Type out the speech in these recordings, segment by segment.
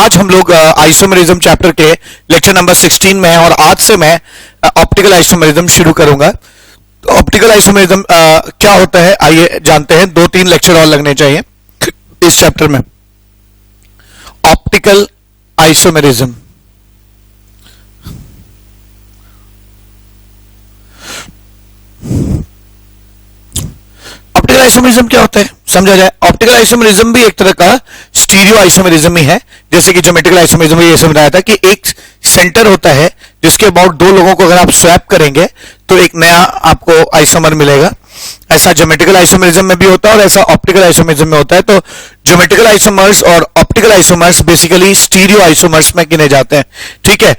आज हम लोग आइसोमेरिज्म चैप्टर के लेक्चर नंबर 16 में हैं और आज से मैं ऑप्टिकल आइसोमेरिज्म शुरू करूंगा। तो ऑप्टिकल आइसोमेरिज्म क्या होता है आइए जानते हैं। 2-3 लेक्चर और लगने चाहिए इस चैप्टर में। ऑप्टिकल आइसोमेरिज्म ऑप्टिकल आइसोमेरिज्म क्या होता है समझा जाए। ऑप्टिकल आइसोमेरिज्म भी एक तरह का स्टीरियो आइसोमेरिज्म ही है, जैसे कि ज्योमेट्रिकल आइसोमेरिज्म में ये समझाया था कि एक सेंटर होता है जिसके अबाउट दो लोगों को अगर आप स्वैप करेंगे तो एक नया आपको आइसोमर मिलेगा। ऐसा ज्योमेट्रिकल आइसोमेरिज्म में भी होता है और ऐसा ऑप्टिकल आइसोमेरिज्म में होता है। तो ज्योमेट्रिकल आइसोमर्स और optical isomers basically stereo isomers में गिने जाते हैं। ठीक है,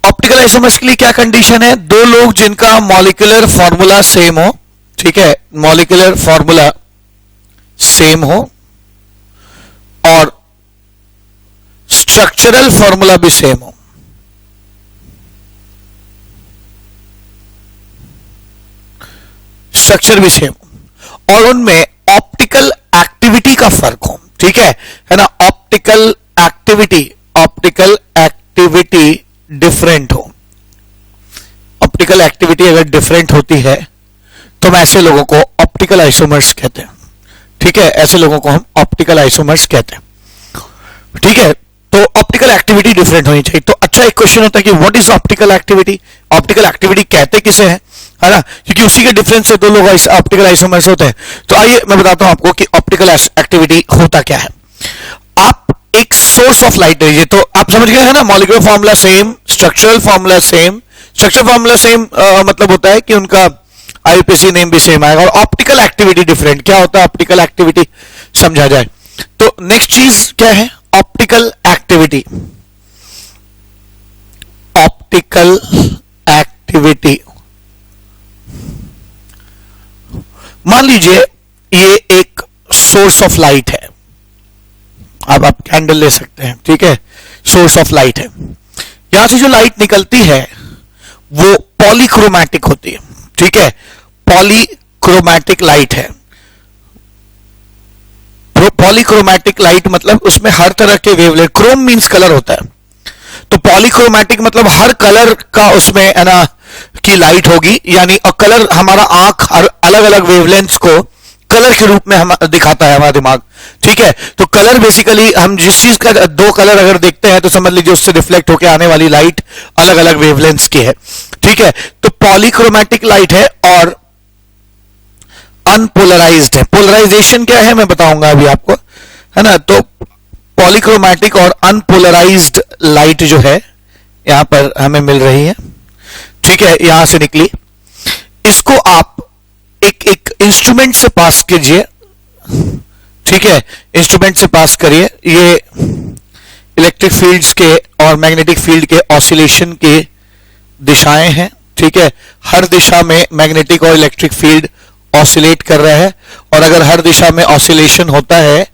ऑप्टिकल आइसोमर्स के लिए क्या कंडीशन है? दो लोग जिनका मॉलिक्यूलर फॉर्मूला सेम हो, ठीक है, मॉलिक्यूलर फॉर्मूला सेम हो और स्ट्रक्चरल फॉर्मूला भी सेम हो। स्ट्रक्चर भी सेम हो और उनमें ऑप्टिकल एक्टिविटी का फर्क हो। ठीक है ना, ऑप्टिकल एक्टिविटी डिफरेंट हो। ऑप्टिकल एक्टिविटी अगर डिफरेंट होती है तो हम ऐसे लोगों को ऑप्टिकल आइसोमर्स कहते हैं। ठीक है, ऐसे लोगों को हम ऑप्टिकल आइसोमर्स कहते हैं। ठीक है, तो ऑप्टिकल एक्टिविटी डिफरेंट होनी चाहिए। तो अच्छा एक क्वेश्चन होता है कि what is optical activity? Optical activity कहते किसे हैं, है ना, क्योंकि उसी के डिफरेंस से दो लोग ऑप्टिकल आइसोमर्स होते हैं। तो आइए मैं बताता हूं आपको कि ऑप्टिकल एक्टिविटी होता क्या है। आप एक सोर्स ऑफ लाइट लीजिए, तो आप समझ गए हैं ना, molecular formula same, structural formula same. Structural formula same मतलब होता है कि उनका आईपीसी नेम भी सेम आएगा। और ऑप्टिकल एक्टिविटी डिफरेंट, क्या होता है ऑप्टिकल एक्टिविटी समझा जाए तो नेक्स्ट चीज क्या है? Optical activity. ऑप्टिकल एक्टिविटी, मान लीजिए ये एक सोर्स ऑफ लाइट है। अब आप कैंडल ले सकते हैं, ठीक है, सोर्स ऑफ लाइट है। यहां से जो लाइट निकलती है वो पॉलीक्रोमैटिक होती है। ठीक है, पॉलीक्रोमैटिक लाइट है। पॉलीक्रोमैटिक लाइट मतलब उसमें हर तरह के वेवलेंथ, क्रोम मींस कलर होता है, तो पॉलीक्रोमैटिक मतलब हर कलर का उसमें है ना की लाइट होगी, यानी कलर हमारा आंख हर अलग अलग वेवलेंथ्स को कलर के रूप में हम दिखाता है हमारा दिमाग। ठीक है, तो कलर बेसिकली हम जिस चीज का दो कलर अगर देखते हैं तो समझ लीजिए उससे रिफ्लेक्ट होकर आने वाली लाइट अलग अलग वेवलेंथ्स की है। ठीक है, तो पॉलीक्रोमैटिक लाइट है और अनपोलराइज्ड है। पोलराइजेशन क्या है मैं बताऊंगा अभी आपको, है ना। तो पॉलीक्रोमैटिक और अनपोलराइज्ड लाइट जो है यहां पर हमें मिल रही है। ठीक है, यहां से निकली, इसको आप एक इंस्ट्रूमेंट से पास कीजिए। ठीक है, इंस्ट्रूमेंट से पास करिए। ये इलेक्ट्रिक फील्ड्स के और मैग्नेटिक फील्ड के ऑसिलेशन की दिशाएं हैं। ठीक है, हर दिशा में मैग्नेटिक और इलेक्ट्रिक फील्ड ऑसिलेट कर रहा है और अगर हर दिशा में ऑसिलेशन होता है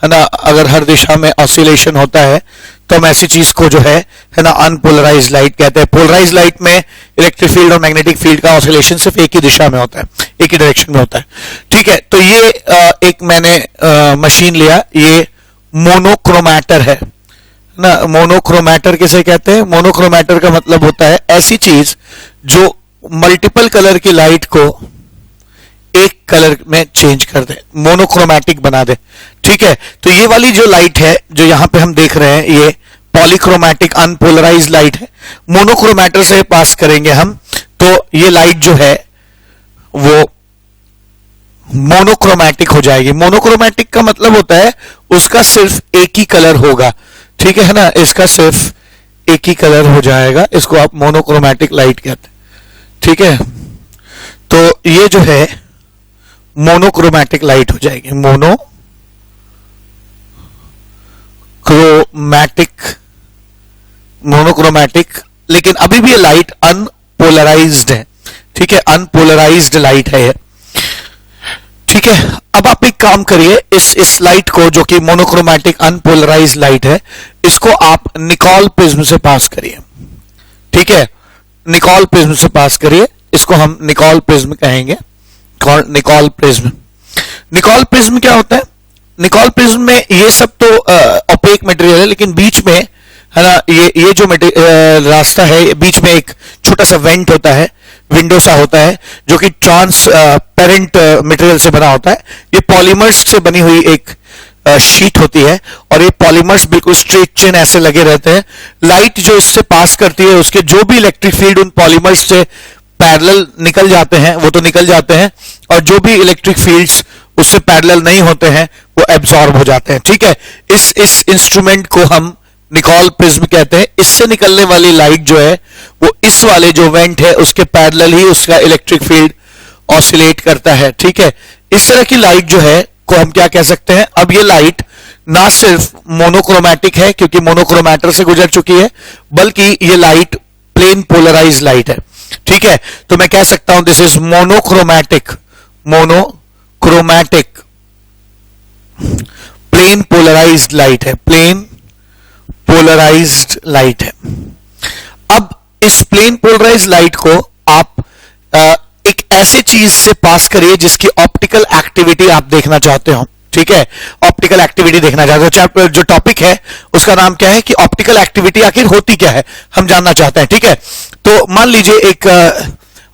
ना, अगर हर दिशा में ऑसिलेशन होता है तो हम ऐसी चीज को जो है ना अनपोलराइज्ड लाइट कहते हैं। पोलराइज्ड लाइट में इलेक्ट्रिक फील्ड और मैग्नेटिक फील्ड का ऑसिलेशन सिर्फ एक ही दिशा में होता है, एक ही डायरेक्शन में होता है। ठीक है, तो ये एक मैंने मशीन लिया, ये मोनोक्रोमैटर है ना। मोनोक्रोमैटर किसे कहते हैं? मोनोक्रोमैटर का मतलब होता है ऐसी चीज जो मल्टीपल कलर की लाइट को एक कलर में चेंज कर दे, मोनोक्रोमैटिक बना दे। ठीक है, तो ये वाली जो लाइट है जो यहां पे हम देख रहे हैं ये पॉलीक्रोमैटिक अनपोलराइज्ड लाइट है। मोनोक्रोमैटर से पास करेंगे हम तो ये लाइट जो है वो मोनोक्रोमैटिक हो जाएगी। मोनोक्रोमैटिक का मतलब होता है उसका सिर्फ एक ही कलर होगा। ठीक है ना, इसका सिर्फ एक ही कलर हो जाएगा, इसको आप मोनोक्रोमैटिक लाइट कहते हैं। ठीक है, तो ये जो है मोनोक्रोमैटिक लाइट हो जाएगी, मोनोक्रोमैटिक, लेकिन अभी भी ये लाइट अनपोलराइज्ड है। ठीक है, अनपोलराइज्ड लाइट है ये। ठीक है, अब आप एक काम करिए, इस लाइट को जो कि मोनोक्रोमैटिक अनपोलराइज्ड लाइट है, इसको आप निकॉल प्रिज्म से पास करिए। ठीक है, निकॉल प्रिज्म से पास करिए, इसको हम निकॉल प्रिज्म कहेंगे। निकॉल प्रिज्म, निकॉल प्रिज्म क्या होता है? निकॉल प्रिज्म में ये सब तो ओपेक मटेरियल है, लेकिन बीच में है ना ये जो रास्ता है, बीच में एक छोटा सा वेंट होता है, विंडो सा होता है, जो कि ट्रांसपेरेंट मटेरियल से बना होता है। ये पॉलीमर्स से बनी हुई एक शीट होती है, और ये पॉलीमर्स बिल्कुल स्ट्रेट चेन ऐसे लगे रहते हैं। लाइट जो इससे पास करती है, उसके जो भी इलेक्ट्रिक फील्ड उन पॉलीमर्स से पैरेलल निकल जाते हैं वो तो निकल जाते हैं, और जो भी इलेक्ट्रिक फील्ड्स उससे पैरेलल नहीं होते हैं वो एब्जॉर्ब हो जाते हैं। ठीक है, इस इंस्ट्रूमेंट को हम निकॉल प्रिज्म कहते हैं। इससे निकलने वाली लाइट जो है वो इस वाले जो वेंट है उसके पैरेलल ही उसका इलेक्ट्रिक फील्ड ऑसिलेट करता है। ठीक है, इस तरह की लाइट जो है को हम क्या कह सकते हैं, अब ये लाइट ना सिर्फ मोनोक्रोमैटिक है क्योंकि मोनोक्रोमैटर से गुजर चुकी है, बल्कि ये लाइट प्लेन पोलराइज लाइट है। ठीक है, तो मैं कह सकता हूं this is monochromatic plane polarized light है, प्लेन पोलराइज्ड लाइट है। अब इस प्लेन पोलराइज्ड लाइट को आप एक ऐसी चीज से पास करिए जिसकी ऑप्टिकल एक्टिविटी आप देखना चाहते हो। ठीक है, ऑप्टिकल एक्टिविटी देखना चाहते हो। जो टॉपिक है उसका नाम क्या है कि ऑप्टिकल एक्टिविटी आखिर होती क्या है, हम जानना चाहते हैं। ठीक है, तो मान लीजिए एक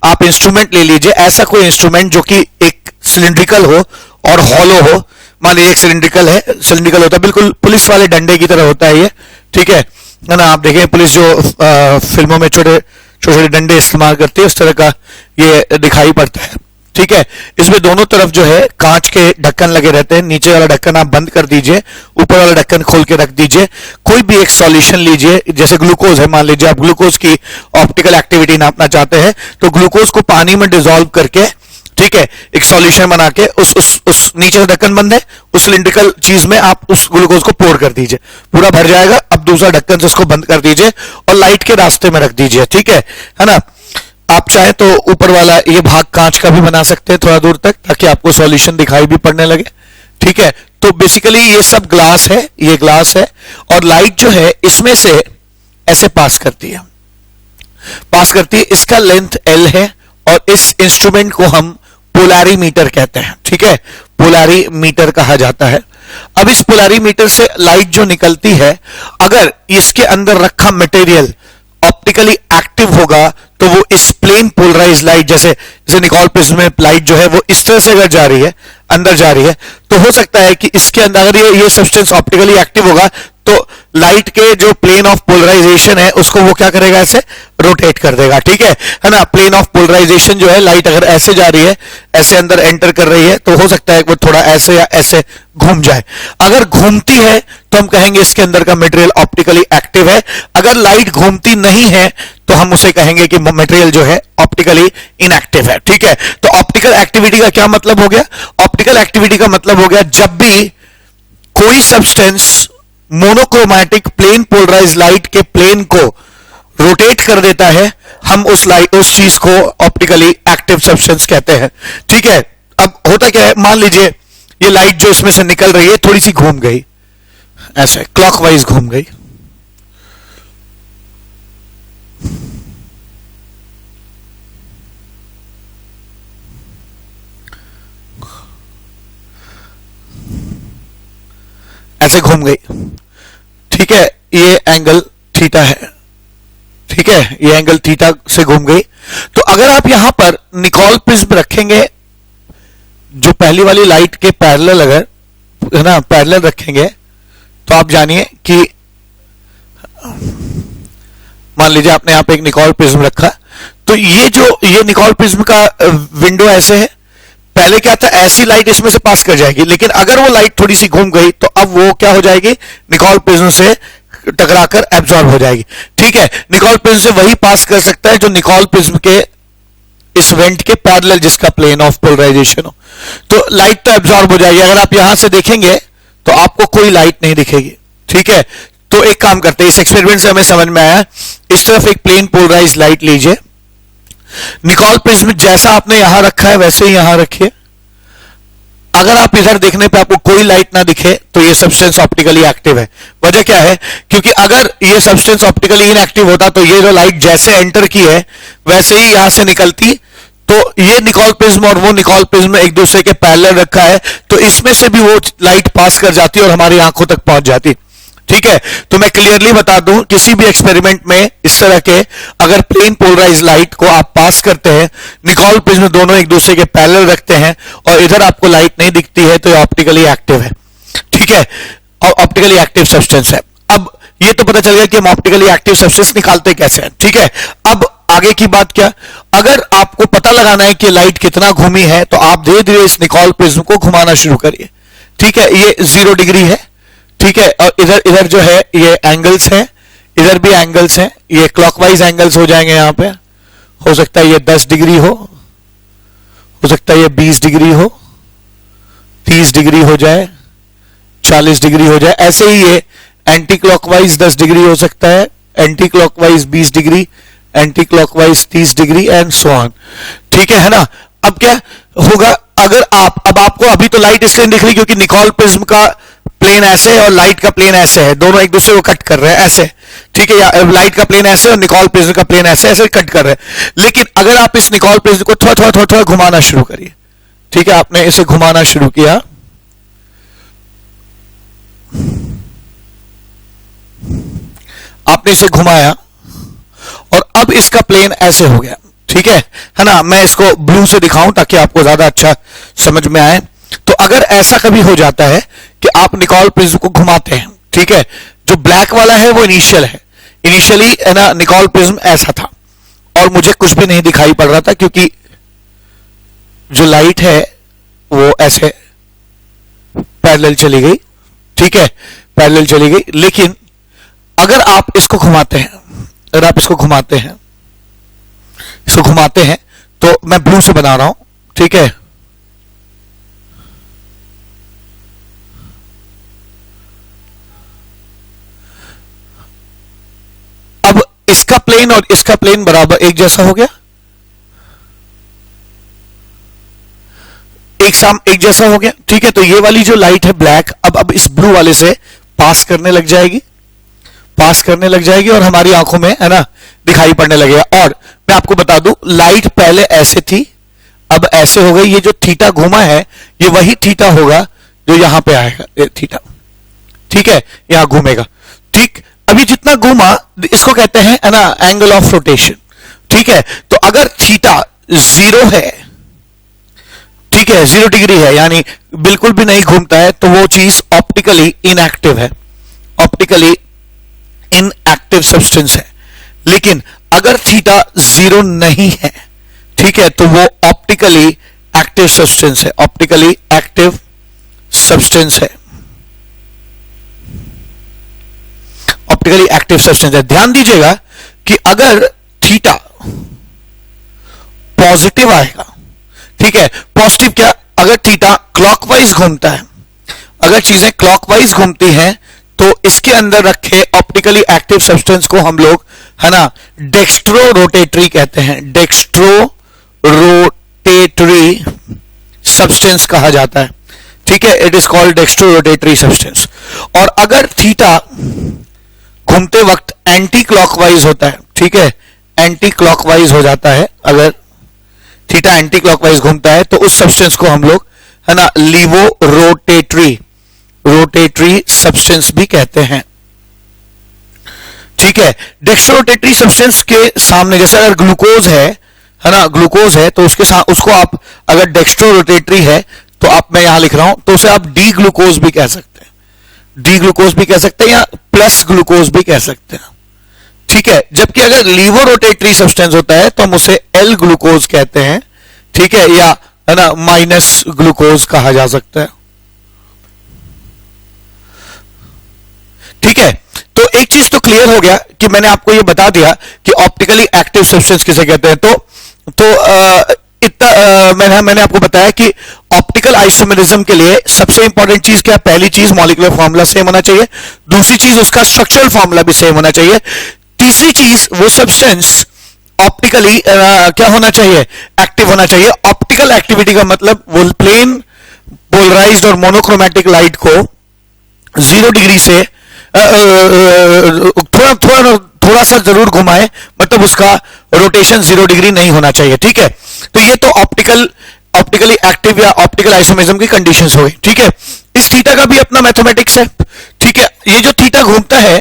आप इंस्ट्रूमेंट ले लीजिए, ऐसा कोई इंस्ट्रूमेंट जो कि एक सिलिंड्रिकल हो और हॉलो हो। मान लीजिए एक सिलिंड्रिकल है, सिलिंड्रिकल होता है, बिल्कुल पुलिस वाले डंडे की तरह होता है ये। ठीक है ना, आप देखें पुलिस जो फिल्मों में छोटे छोटे डंडे इस्तेमाल करती है उस तरह का ये दिखाई पड़ता है। ठीक है, इसमें दोनों तरफ जो है कांच के ढक्कन लगे रहते हैं। नीचे वाला ढक्कन आप बंद कर दीजिए, ऊपर वाला ढक्कन खोल के रख दीजिए। कोई भी एक सॉल्यूशन लीजिए, जैसे ग्लूकोज है, मान लीजिए आप ग्लूकोज की ऑप्टिकल एक्टिविटी नापना चाहते हैं, तो ग्लूकोज को पानी में डिसॉल्व करके, ठीक है, एक सॉल्यूशन बना के उस नीचे से ढक्कन बंद है, उस सिलिंड्रिकल चीज में आप उस ग्लूकोज को पोर कर दीजिए, पूरा भर जाएगा। अब दूसरा ढक्कन से उसको बंद कर दीजिए और लाइट के रास्ते में रख दीजिए। ठीक है ना, आप चाहे तो ऊपर वाला ये भाग कांच का भी बना सकते हैं थोड़ा दूर तक, ताकि आपको सॉल्यूशन दिखाई भी पड़ने लगे। ठीक है, तो बेसिकली ये सब ग्लास है, ये ग्लास है, और लाइट जो है इसमें से ऐसे पास करती है, इसका लेंथ L है, और इस इंस्ट्रूमेंट को हम पोलैरीमीटर कहते हैं। ठीक है, पोलैरीमीटर कहा जाता है। अब इस पोलैरीमीटर से लाइट जो निकलती है, अगर इसके अंदर रखा मटेरियल ऑप्टिकली एक्टिव होगा तो वो इस प्लेन पोलराइज लाइट, जैसे निकॉल प्रिज्म में लाइट जो है वो इस तरह से अगर जा रही है, अंदर जा रही है, तो हो सकता है कि इसके अंदर अगर ये सब्सटेंस ऑप्टिकली एक्टिव होगा तो लाइट के जो प्लेन ऑफ पोलराइजेशन है उसको वो क्या करेगा, ऐसे रोटेट कर देगा। ठीक है ना, प्लेन ऑफ पोलराइजेशन जो है, लाइट अगर ऐसे जा रही है, ऐसे अंदर एंटर कर रही है, तो हो सकता है कि वो थोड़ा ऐसे या ऐसे घूम जाए। अगर घूमती है तो हम कहेंगे इसके अंदर का मटेरियल ऑप्टिकली एक्टिव है। अगर लाइट घूमती नहीं है तो हम उसे कहेंगे कि मटेरियल जो है ऑप्टिकली इनएक्टिव है। ठीक है, तो ऑप्टिकल एक्टिविटी का क्या मतलब हो गया? ऑप्टिकल एक्टिविटी का मतलब हो गया जब भी कोई substance monochromatic plane polarize light के प्लेन को रोटेट कर देता है, हम उस चीज को ऑप्टिकली एक्टिव सब्सटेंस कहते हैं। ठीक है, अब होता क्या है, मान लीजिए ये लाइट जो इसमें से निकल रही है थोड़ी सी घूम गई, ऐसे क्लॉकवाइज घूम गई, ऐसे घूम गई। ठीक है, ये एंगल थीटा है। ठीक है, ये एंगल थीटा से घूम गई। तो अगर आप यहां पर निकॉल प्रिज्म रखेंगे, जो पहली वाली लाइट के पैरेलल, अगर है ना पैरेलल रखेंगे, तो आप जानिए कि मान लीजिए आपने यहां पे एक निकॉल प्रिज्म रखा, तो ये निकॉल प्रिज्म का विंडो ऐसे है। पहले क्या था, ऐसी लाइट इसमें से पास कर जाएगी, लेकिन अगर वो लाइट थोड़ी सी घूम गई तो अब वो क्या हो जाएगी, निकॉल प्रिज्म से टकराकर एब्जॉर्ब हो जाएगी। ठीक है, निकॉल प्रिज्म से वही पास कर सकता है जो निकॉल प्रिज्म के इस वेंट के पैरेलल, जिसका प्लेन ऑफ पोलराइजेशन हो, तो लाइट तो एब्जॉर्ब हो जाएगी। अगर आप यहां से देखेंगे तो आपको कोई लाइट नहीं दिखेगी। ठीक है, तो एक काम करते हैं, इस एक्सपेरिमेंट से हमें समझ में आया, इस तरफ एक प्लेन पोलराइज लाइट लीजिए, निकॉल प्रिज्म जैसा आपने यहां रखा है वैसे ही यहां रखिए। अगर आप इधर देखने पे आपको कोई लाइट ना दिखे तो ये सब्सटेंस ऑप्टिकली एक्टिव है। वजह क्या है, क्योंकि अगर ये सब्सटेंस ऑप्टिकली इनएक्टिव होता तो ये जो लाइट जैसे एंटर की है वैसे ही यहां से निकलती, तो ये निकोल प्रिज्म और वो निकोल प्रिज्म एक दूसरे के पैरेलल रखा है, तो इसमें से भी वो लाइट पास कर जाती है और हमारी आंखों तक पहुंच जाती है। ठीक है, तो मैं क्लियरली बता दूं, किसी भी एक्सपेरिमेंट में इस तरह के अगर प्लेन पोलराइज लाइट को आप पास करते हैं, निकोल प्रिज्म दोनों एक दूसरे के पैरेलल रखते हैं और इधर आपको लाइट नहीं दिखती है, तो ये ऑप्टिकली एक्टिव है। ठीक है, और ऑप्टिकली एक्टिव सब्सटेंस है। अब ये तो पता चल गया कि हम ऑप्टिकली एक्टिव सब्सटेंस निकालते कैसे हैं। ठीक है, अब आगे की बात क्या, अगर आपको पता लगाना है कि लाइट कितना घूमी है, तो आप धीरे धीरे इस निकोल प्रिज्म को घुमाना शुरू करिए। ठीक है, ये 0 डिग्री है। ठीक है, और इधर जो है ये एंगल्स हैं, इधर भी एंगल्स हैं, ये क्लॉकवाइज एंगल्स हो जाएंगे। यहां पे हो सकता है ये 10 डिग्री हो सकता है ये 20 डिग्री हो, 30 डिग्री हो जाए, 40 डिग्री हो जाए। ऐसे ही ये एंटी क्लॉकवाइज 10 डिग्री हो सकता है, anti clockwise 20 degree, anti clockwise 30 degree and so on. ठीक है ना। अब क्या होगा, अगर अब आपको अभी तो लाइट इसलिए दिख रही क्योंकि निकोल प्रिज्म का प्लेन ऐसे है और लाइट का प्लेन ऐसे है, दोनों एक दूसरे को कट कर रहे हैं ऐसे। ठीक है, या लाइट का प्लेन ऐसे और निकोल प्रिज्म का प्लेन ऐसे ऐसे कट कर रहे हैं। लेकिन अगर आप इस निकोल प्रिज्म को थोड़ा घुमाना शुरू करिए। ठीक है, आपने इसे घुमाना शुरू किया, आपने इसे घुमाया और अब इसका प्लेन ऐसे हो गया। ठीक है ना। मैं इसको ब्लू से दिखाऊं ताकि आपको ज्यादा अच्छा समझ में आए। तो अगर ऐसा कभी हो जाता है कि आप निकोल प्रिज्म को घुमाते हैं, ठीक है, जो ब्लैक वाला है वो इनिशियल है, इनिशियली है ना निकोल प्रिज्म ऐसा था और मुझे कुछ भी नहीं दिखाई पड़ रहा था क्योंकि जो लाइट है वो ऐसे पैरेलल चली गई। ठीक है, पैरेलल चली गई। लेकिन अगर आप इसको घुमाते हैं, अगर आप इसको घुमाते हैं, इसको घुमाते हैं, तो मैं ब्लू से बना रहा हूं। ठीक है, अब इसका प्लेन और इसका प्लेन बराबर एक जैसा हो गया, एक जैसा हो गया। ठीक है, तो ये वाली जो लाइट है ब्लैक अब इस ब्लू वाले से पास करने लग जाएगी, पास करने लग जाएगी और हमारी आंखों में है ना दिखाई पड़ने लगेगा। और मैं आपको बता दूं, लाइट पहले ऐसे थी, अब ऐसे हो गई। ये जो थीटा घुमा है ये वही थीटा होगा जो यहां पे आएगा, ये थीटा। ठीक है, यहां घूमेगा। ठीक, अभी जितना घूमा इसको कहते हैं है ना एंगल ऑफ रोटेशन। ठीक है, तो अगर थीटा 0 है, ठीक है, 0 डिग्री है, यानी बिल्कुल भी नहीं घूमता है, तो वो चीज ऑप्टिकली इनएक्टिव है, ऑप्टिकली इनएक्टिव सब्सटेंस है। लेकिन अगर थीटा 0 नहीं है, ठीक है, तो वो ऑप्टिकली एक्टिव सब्सटेंस है, ऑप्टिकली एक्टिव सब्सटेंस है, ऑप्टिकली एक्टिव सब्सटेंस है। ध्यान दीजिएगा कि अगर थीटा पॉजिटिव आएगा, ठीक है, पॉजिटिव क्या, अगर थीटा क्लॉकवाइज घूमता है, अगर चीजें क्लॉकवाइज घूमती हैं, तो इसके अंदर रखे ऑप्टिकली एक्टिव सब्सटेंस को हम लोग है ना डेक्स्ट्रो रोटेटरी कहते हैं, डेक्स्ट्रो रोटेटरी सब्सटेंस कहा जाता है। ठीक है, it is called dextro rotatory substance. और अगर थीटा घूमते वक्त एंटी क्लॉकवाइज होता है, ठीक है, एंटी क्लॉकवाइज हो जाता है, अगर थीटा एंटी क्लॉकवाइज घूमता है, तो उस सब्सटेंस को हम लोग है ना लीवो रोटेटरी सब्सटेंस भी कहते हैं। ठीक है, डेक्स्ट्रो रोटेटरी सब्सटेंस के सामने जैसे अगर ग्लूकोज है ना, ग्लूकोज है तो उसके साथ उसको आप अगर डेक्स्ट्रो रोटेटरी है तो आप, मैं यहां लिख रहा हूं, तो उसे आप डी ग्लूकोज भी कह सकते हैं, डी ग्लूकोज भी कह सकते हैं या प्लस ग्लूकोज भी कह सकते हैं। ठीक है, जबकि अगर लीवो रोटेटरी सब्सटेंस होता है तो हम उसे एल ग्लूकोज कहते हैं। ठीक है, या है ना माइनस ग्लूकोज कहा जा सकता है। ठीक है, तो एक चीज तो क्लियर हो गया कि मैंने आपको यह बता दिया कि ऑप्टिकली एक्टिव सब्सटेंस किसे कहते हैं। तो इतना मैंने आपको बताया कि ऑप्टिकल आइसोमेरिज्म के लिए सबसे इंपॉर्टेंट चीज क्या है, पहली चीज मॉलिक्यूलर फॉर्मूला सेम होना चाहिए, दूसरी चीज उसका स्ट्रक्चरल फॉर्मूला भी सेम होना चाहिए, तीसरी चीज वो सब्सटेंस ऑप्टिकली क्या होना चाहिए, एक्टिव होना चाहिए। ऑप्टिकल एक्टिविटी का मतलब वो प्लेन पोलराइज्ड और मोनोक्रोमैटिक लाइट को 0 डिग्री से थोड़ा सा जरूर घुमाए, मतलब उसका रोटेशन 0 डिग्री नहीं होना चाहिए। ठीक है, तो ये तो ऑप्टिकली एक्टिव या ऑप्टिकल आइसोमेरिज्म की कंडीशंस हो गई, ठीक है। इस थीटा का भी अपना मैथमेटिक्स है, ठीक है। ये जो थीटा घूमता है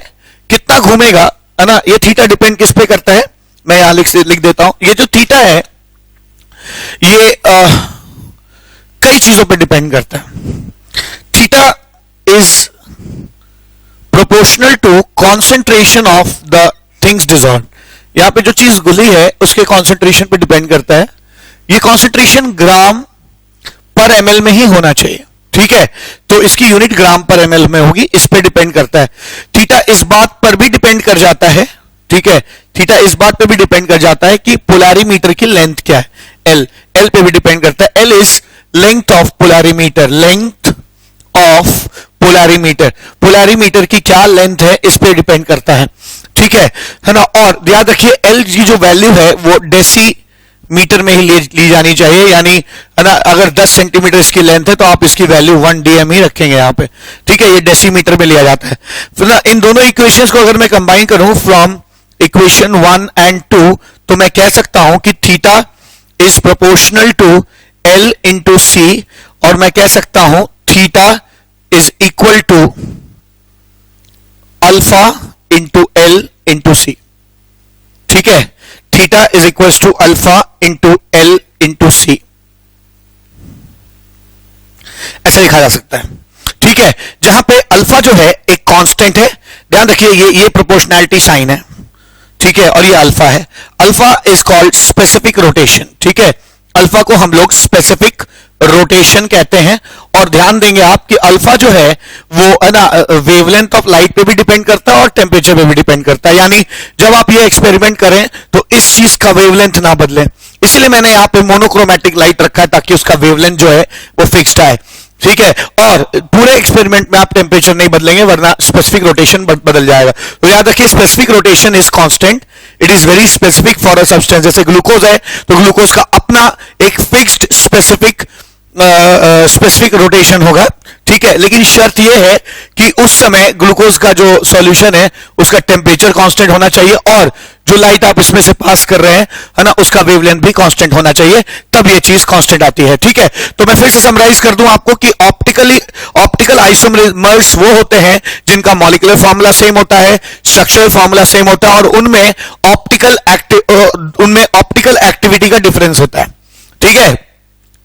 कितना घूमेगा, है ना, ये थीटा डिपेंड किस पे करता है, मैं यहां लिख देता हूं। ये जो थीटा है ये कई चीजों पर डिपेंड करता है। Theta is proportional to concentration of the things dissolve. यहां पे जो चीज घुली है उसके कॉन्सेंट्रेशन पे डिपेंड करता है। ये कॉन्सेंट्रेशन ग्राम पर एमएल में ही होना चाहिए, ठीक है। तो इसकी यूनिट ग्राम पर एमएल में होगी, इस पे डिपेंड करता है। थीटा इस बात पर भी डिपेंड कर जाता है, ठीक है, थीटा इस बात पर भी डिपेंड कर जाता है कि पोलैरिमीटर की लेंथ क्या है, एल पे भी डिपेंड करता है। L is length of polarimeter, length of polarimeter, polarimeter की क्या लेंथ है इस पे डिपेंड करता है, ठीक है ना। और याद रखिए एल की जो वैल्यू है वो डेसीमीटर में ही ली जानी चाहिए, यानी है ना, अगर 10 सेंटीमीटर इसकी लेंथ है तो आप इसकी वैल्यू 1 dm ही रखेंगे यहां पे, ठीक है। ये डेसीमीटर में लिया जाता है। फिर ना इन दोनों इक्वेशंस को अगर मैं कंबाइन करूं फ्रॉम इक्वेशन 1 and 2, तो मैं कह सकता हूं कि theta is proportional to L into C, और मैं कह सकता हूं theta is equal to alpha into L into C, ठीक है। Theta is equal to alpha into L into C, ऐसा लिखा जा सकता है, ठीक है। जहां पे अल्फा जो है एक कांस्टेंट है, ध्यान रखिए ये प्रोपोर्शनैलिटी साइन है, ठीक है, और ये अल्फा है। Alpha is called specific rotation, ठीक है। अल्फा को हम लोग स्पेसिफिक रोटेशन कहते हैं। और ध्यान देंगे आप कि अल्फा जो है वो है ना वेवलेंथ ऑफ लाइट पे भी डिपेंड करता है और टेम्परेचर पे भी डिपेंड करता है, यानी जब आप ये एक्सपेरिमेंट करें तो इस चीज का वेवलेंथ ना बदले, इसलिए मैंने यहाँ पे मोनोक्रोमैटिक लाइट रखा है ताकि उसका वेवलेंथ जो है वो फिक्स्ड आए, ठीक है। और पूरे एक्सपेरिमेंट में आप टेम्परेचर नहीं बदलेंगे वरना स्पेसिफिक रोटेशन बदल जाएगा। तो याद रखिए specific rotation is constant, it is very specific for a substance. जैसे ग्लूकोज है तो ग्लूकोज का अपना एक फिक्स्ड स्पेसिफिक रोटेशन होगा, ठीक है। लेकिन शर्त यह है कि उस समय ग्लूकोज का जो सॉल्यूशन है उसका टेम्परेचर कांस्टेंट होना चाहिए और जो लाइट आप इसमें से पास कर रहे हैं है ना उसका वेवलेंथ भी कांस्टेंट होना चाहिए, तब ये चीज कांस्टेंट आती है, ठीक है। तो मैं फिर से समराइज कर दूं आपको कि ऑप्टिकल आइसोमर्स वो होते हैं जिनका मॉलिक्यूलर फार्मूला सेम होता है, स्ट्रक्चरल फार्मूला सेम होता है और उनमें ऑप्टिकल एक्टिविटी का डिफरेंस होता है, ठीक है।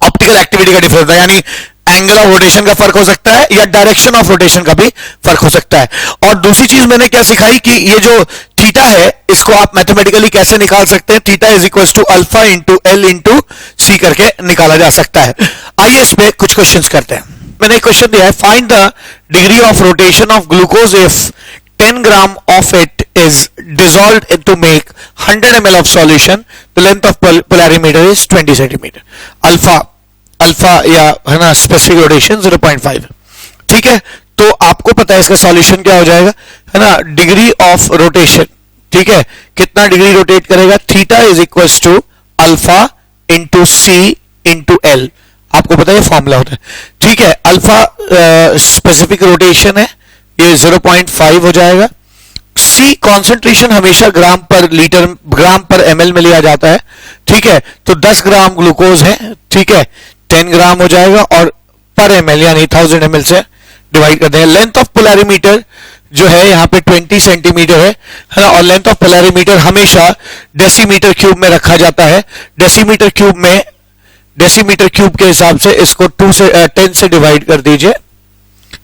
ऑप्टिकल एक्टिविटी का डिफरेंस होता है, यानी एंगल ऑफ रोटेशन का फर्क हो सकता है या डायरेक्शन ऑफ रोटेशन का भी फर्क हो सकता है। और दूसरी चीज मैंने क्या सिखाई कि ये जो थीटा है इसको आप मैथमेटिकली कैसे निकाल सकते हैं, theta is equal to alpha into L into C करके निकाला जा सकता है। आइए इस पे कुछ क्वेश्चंस करते हैं। मैंने एक क्वेश्चन दिया है, find the degree of rotation of glucose if 10 gram of it is dissolved to make 100 ml of solution, the length of polarimeter is 20 centimeter. Alpha या है ना स्पेसिफिक रोटेशन 0.5, ठीक है। तो आपको पता है इसका सॉल्यूशन क्या हो जाएगा, है ना, डिग्री ऑफ रोटेशन, ठीक है, कितना डिग्री रोटेट करेगा, theta is equal to alpha into C into L, आपको पता है फॉर्मूला होता है, ठीक है। अल्फा स्पेसिफिक रोटेशन है, ये 0.5 हो जाएगा। सी कॉन्सेंट्रेशन हमेशा ग्राम पर एमएल में लिया जाता है, ठीक है। तो 10 ग्राम ग्लूकोज है, ठीक है, 10 ग्राम हो जाएगा और पर एमएल यानी 1000 ml से डिवाइड कर देंगे। लेंथ ऑफ पोलैरिमीटर जो है यहाँ पे 20 सेंटीमीटर है ना, और लेंथ ऑफ पोलैरिमीटर हमेशा डेसीमीटर क्यूब में रखा जाता है। डेसीमीटर क्यूब के हिसाब से इसको 10 से डिवाइड कर दीजिए,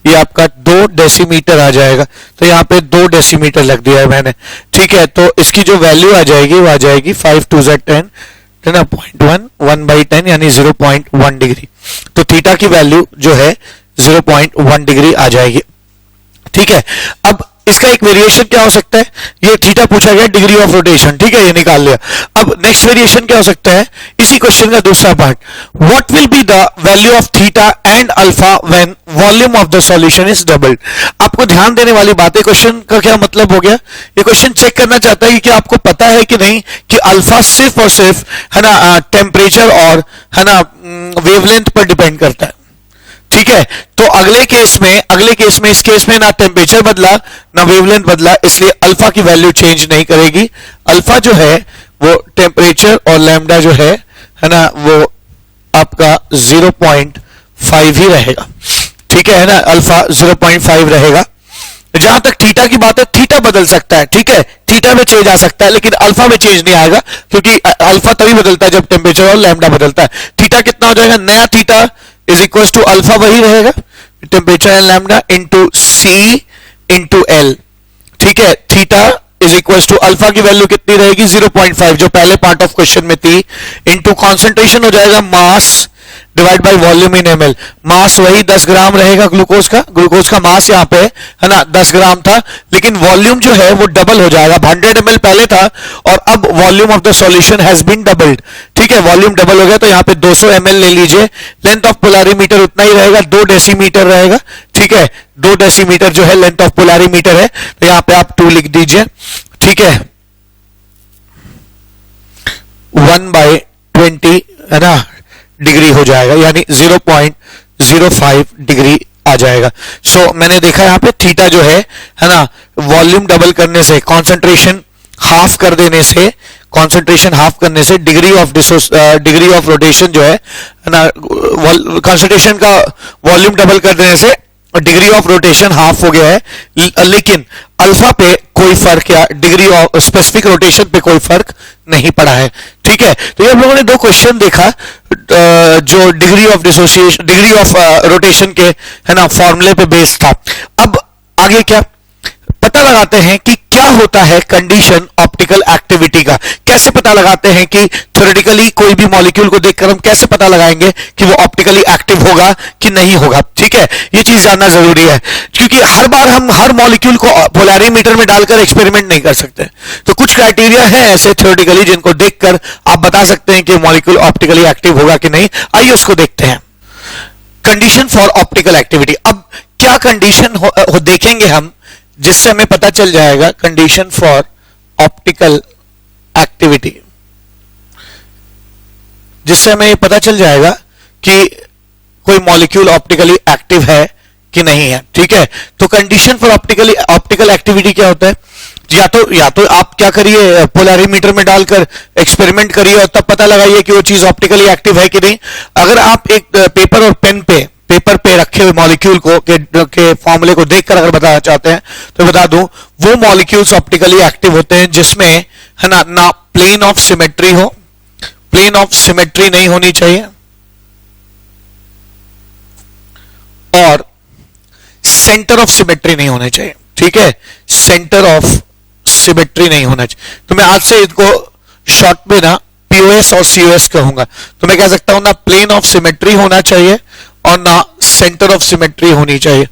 ये आपका 2 डेसीमीटर आ जाएगा। तो यहाँ पे 2 डेसीमीटर लग दिया है मैंने, ठीक है। तो इसकी जो वैल्यू आ जाएगी वो आ जाएगी 5 2 10 है ना, 0.1 1/10 यानी 0.1 डिग्री। तो थीटा की वैल्यू जो है 0.1 डिग्री आ जाएगी, ठीक है। अब इसका एक वेरिएशन क्या हो सकता है, ये थीटा पूछा गया डिग्री ऑफ रोटेशन, ठीक है, ये निकाल लिया। अब नेक्स्ट वेरिएशन क्या हो सकता है, इसी क्वेश्चन का दूसरा part, what will be the value of theta and alpha when volume of the solution is doubled. आपको ध्यान देने वाली बात है, क्वेश्चन का क्या मतलब हो गया, ये क्वेश्चन चेक करना चाहता है कि आपको पता है कि नहीं कि अल्फा सिर्फ और सिर्फ है ना टेम्परेचर और है ना वेवलेंथ पर डिपेंड करता है, ठीक है। तो अगले केस में इस केस में ना टेम्परेचर बदला ना वेवलेंथ बदला, इसलिए अल्फा की वैल्यू चेंज नहीं करेगी। अल्फा जो है वो टेम्परेचर और लैम्डा जो है है ना, वो आपका 0.5 ही रहेगा, ठीक है ना, अल्फा 0.5 रहेगा। जहां तक थीटा की बात है, थीटा बदल सकता है, ठीक है, थीटा में चेंज आ सकता है, लेकिन अल्फा में चेंज नहीं आएगा, क्योंकि अल्फा तभी बदलता है जब टेम्परेचर और लैम्डा बदलता है। थीटा कितना हो जाएगा, नया theta is equal to alpha वही रहेगा, temperature and lambda into C into L, ठीक है। Theta is equal to alpha की वैल्यू कितनी रहेगी 0.5, जो पहले पार्ट ऑफ क्वेश्चन में थी, इंटू कॉन्सेंट्रेशन हो जाएगा mass divide by volume in ml. Mass वही 10 ग्राम रहेगा ग्लूकोज का मास यहाँ पे है ना 10 ग्राम था, लेकिन वॉल्यूम जो है वो डबल हो जाएगा। 100 ml पहले था और अब volume of the solution has been doubled, ठीक है, वॉल्यूम डबल हो गया, तो यहाँ पे 200 ml ले लीजिए। लेंथ ऑफ पोलैरिमीटर उतना ही रहेगा, 2 डेसीमीटर रहेगा, ठीक है, 2 डेसीमीटर जो है लेंथ ऑफ पोलैरिमीटर है, तो यहाँ पे आप 2 लिख दीजिए, ठीक है। 1/20 है ना डिग्री हो जाएगा, यानी 0.05 डिग्री आ जाएगा। सो मैंने देखा यहाँ पे थीटा जो है ना, वॉल्यूम डबल करने से, कंसंट्रेशन हाफ कर देने से, कंसंट्रेशन हाफ करने से डिग्री ऑफ रोटेशन जो है ना, कंसंट्रेशन का वॉल्यूम डबल कर देने से डिग्री ऑफ रोटेशन हाफ हो गया है, लेकिन अल्फा पे कोई फर्क या डिग्री ऑफ स्पेसिफिक रोटेशन पे कोई फर्क नहीं पड़ा है, ठीक है। तो ये हम लोगों ने 2 क्वेश्चन देखा जो degree of dissociation, degree of rotation के है ना फॉर्मूले पे बेस्ड था। अब आगे क्या पता लगाते हैं कि क्या होता है कंडीशन ऑप्टिकल एक्टिविटी का, कैसे पता लगाते हैं कि थ्योरेटिकली कोई भी मॉलिक्यूल को देखकर हम कैसे पता लगाएंगे कि वो ऑप्टिकली एक्टिव होगा कि नहीं होगा, ठीक है, ये चीज जानना जरूरी है, क्योंकि हर बार हम हर मॉलिक्यूल को पोलैरिमीटर में डालकर एक्सपेरिमेंट नहीं कर सकते। तो कुछ क्राइटेरिया है ऐसे थ्योरेटिकली जिनको देखकर आप बता सकते हैं कि मॉलिक्यूल ऑप्टिकली एक्टिव होगा कि नहीं। आइए उसको देखते हैं। कंडीशन फॉर ऑप्टिकल एक्टिविटी, अब क्या कंडीशन देखेंगे हम जिससे हमें पता चल जाएगा कंडीशन फॉर ऑप्टिकल एक्टिविटी, जिससे हमें ये पता चल जाएगा कि कोई मॉलिक्यूल ऑप्टिकली एक्टिव है कि नहीं है, ठीक है। तो कंडीशन फॉर ऑप्टिकल एक्टिविटी क्या होता है, या तो आप क्या करिए, पोलैरिमीटर में डालकर एक्सपेरिमेंट करिए और तब पता लगाइए कि वो चीज ऑप्टिकली एक्टिव है कि नहीं। अगर आप एक पेपर और पेन पे रखे हुए मॉलिक्यूल के फॉर्मूले को देखकर अगर बताना चाहते हैं तो बता दूं, वो मॉलिक्यूल्स ऑप्टिकली एक्टिव होते हैं जिसमें है ना प्लेन ऑफ सिमेट्री हो, प्लेन ऑफ सिमेट्री नहीं होनी चाहिए, और सेंटर ऑफ सिमेट्री नहीं होना चाहिए, ठीक है, सेंटर ऑफ सिमेट्री नहीं होना चाहिए। तो मैं आज से इनको शॉर्ट में ना पीओएस और सीओएस कहूंगा। तो मैं कह सकता हूं ना प्लेन ऑफ सिमेट्री होना चाहिए और ना सेंटर ऑफ सिमेट्री होनी चाहिए,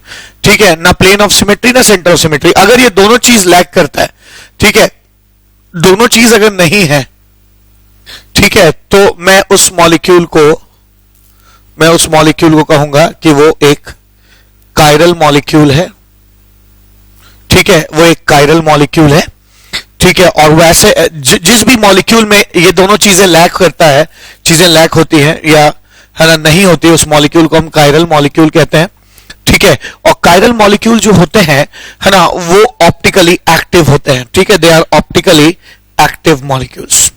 ठीक है, ना प्लेन ऑफ सिमेट्री ना सेंटर ऑफ सिमेट्री। अगर ये दोनों चीज लैक करता है, ठीक है, दोनों चीज अगर नहीं है, ठीक है, तो मैं उस मॉलिक्यूल को कहूंगा कि वो एक कायरल मॉलिक्यूल है, ठीक है, वो एक कायरल मॉलिक्यूल है, ठीक है। और वैसे जिस भी मॉलिक्यूल में ये दोनों चीजें लैक करता है, चीजें लैक होती हैं या है ना नहीं होती, उस मॉलिक्यूल को हम कायरल मॉलिक्यूल कहते हैं, ठीक है। और कायरल मॉलिक्यूल जो होते हैं है ना वो ऑप्टिकली एक्टिव होते हैं, ठीक है, they are optically active molecules,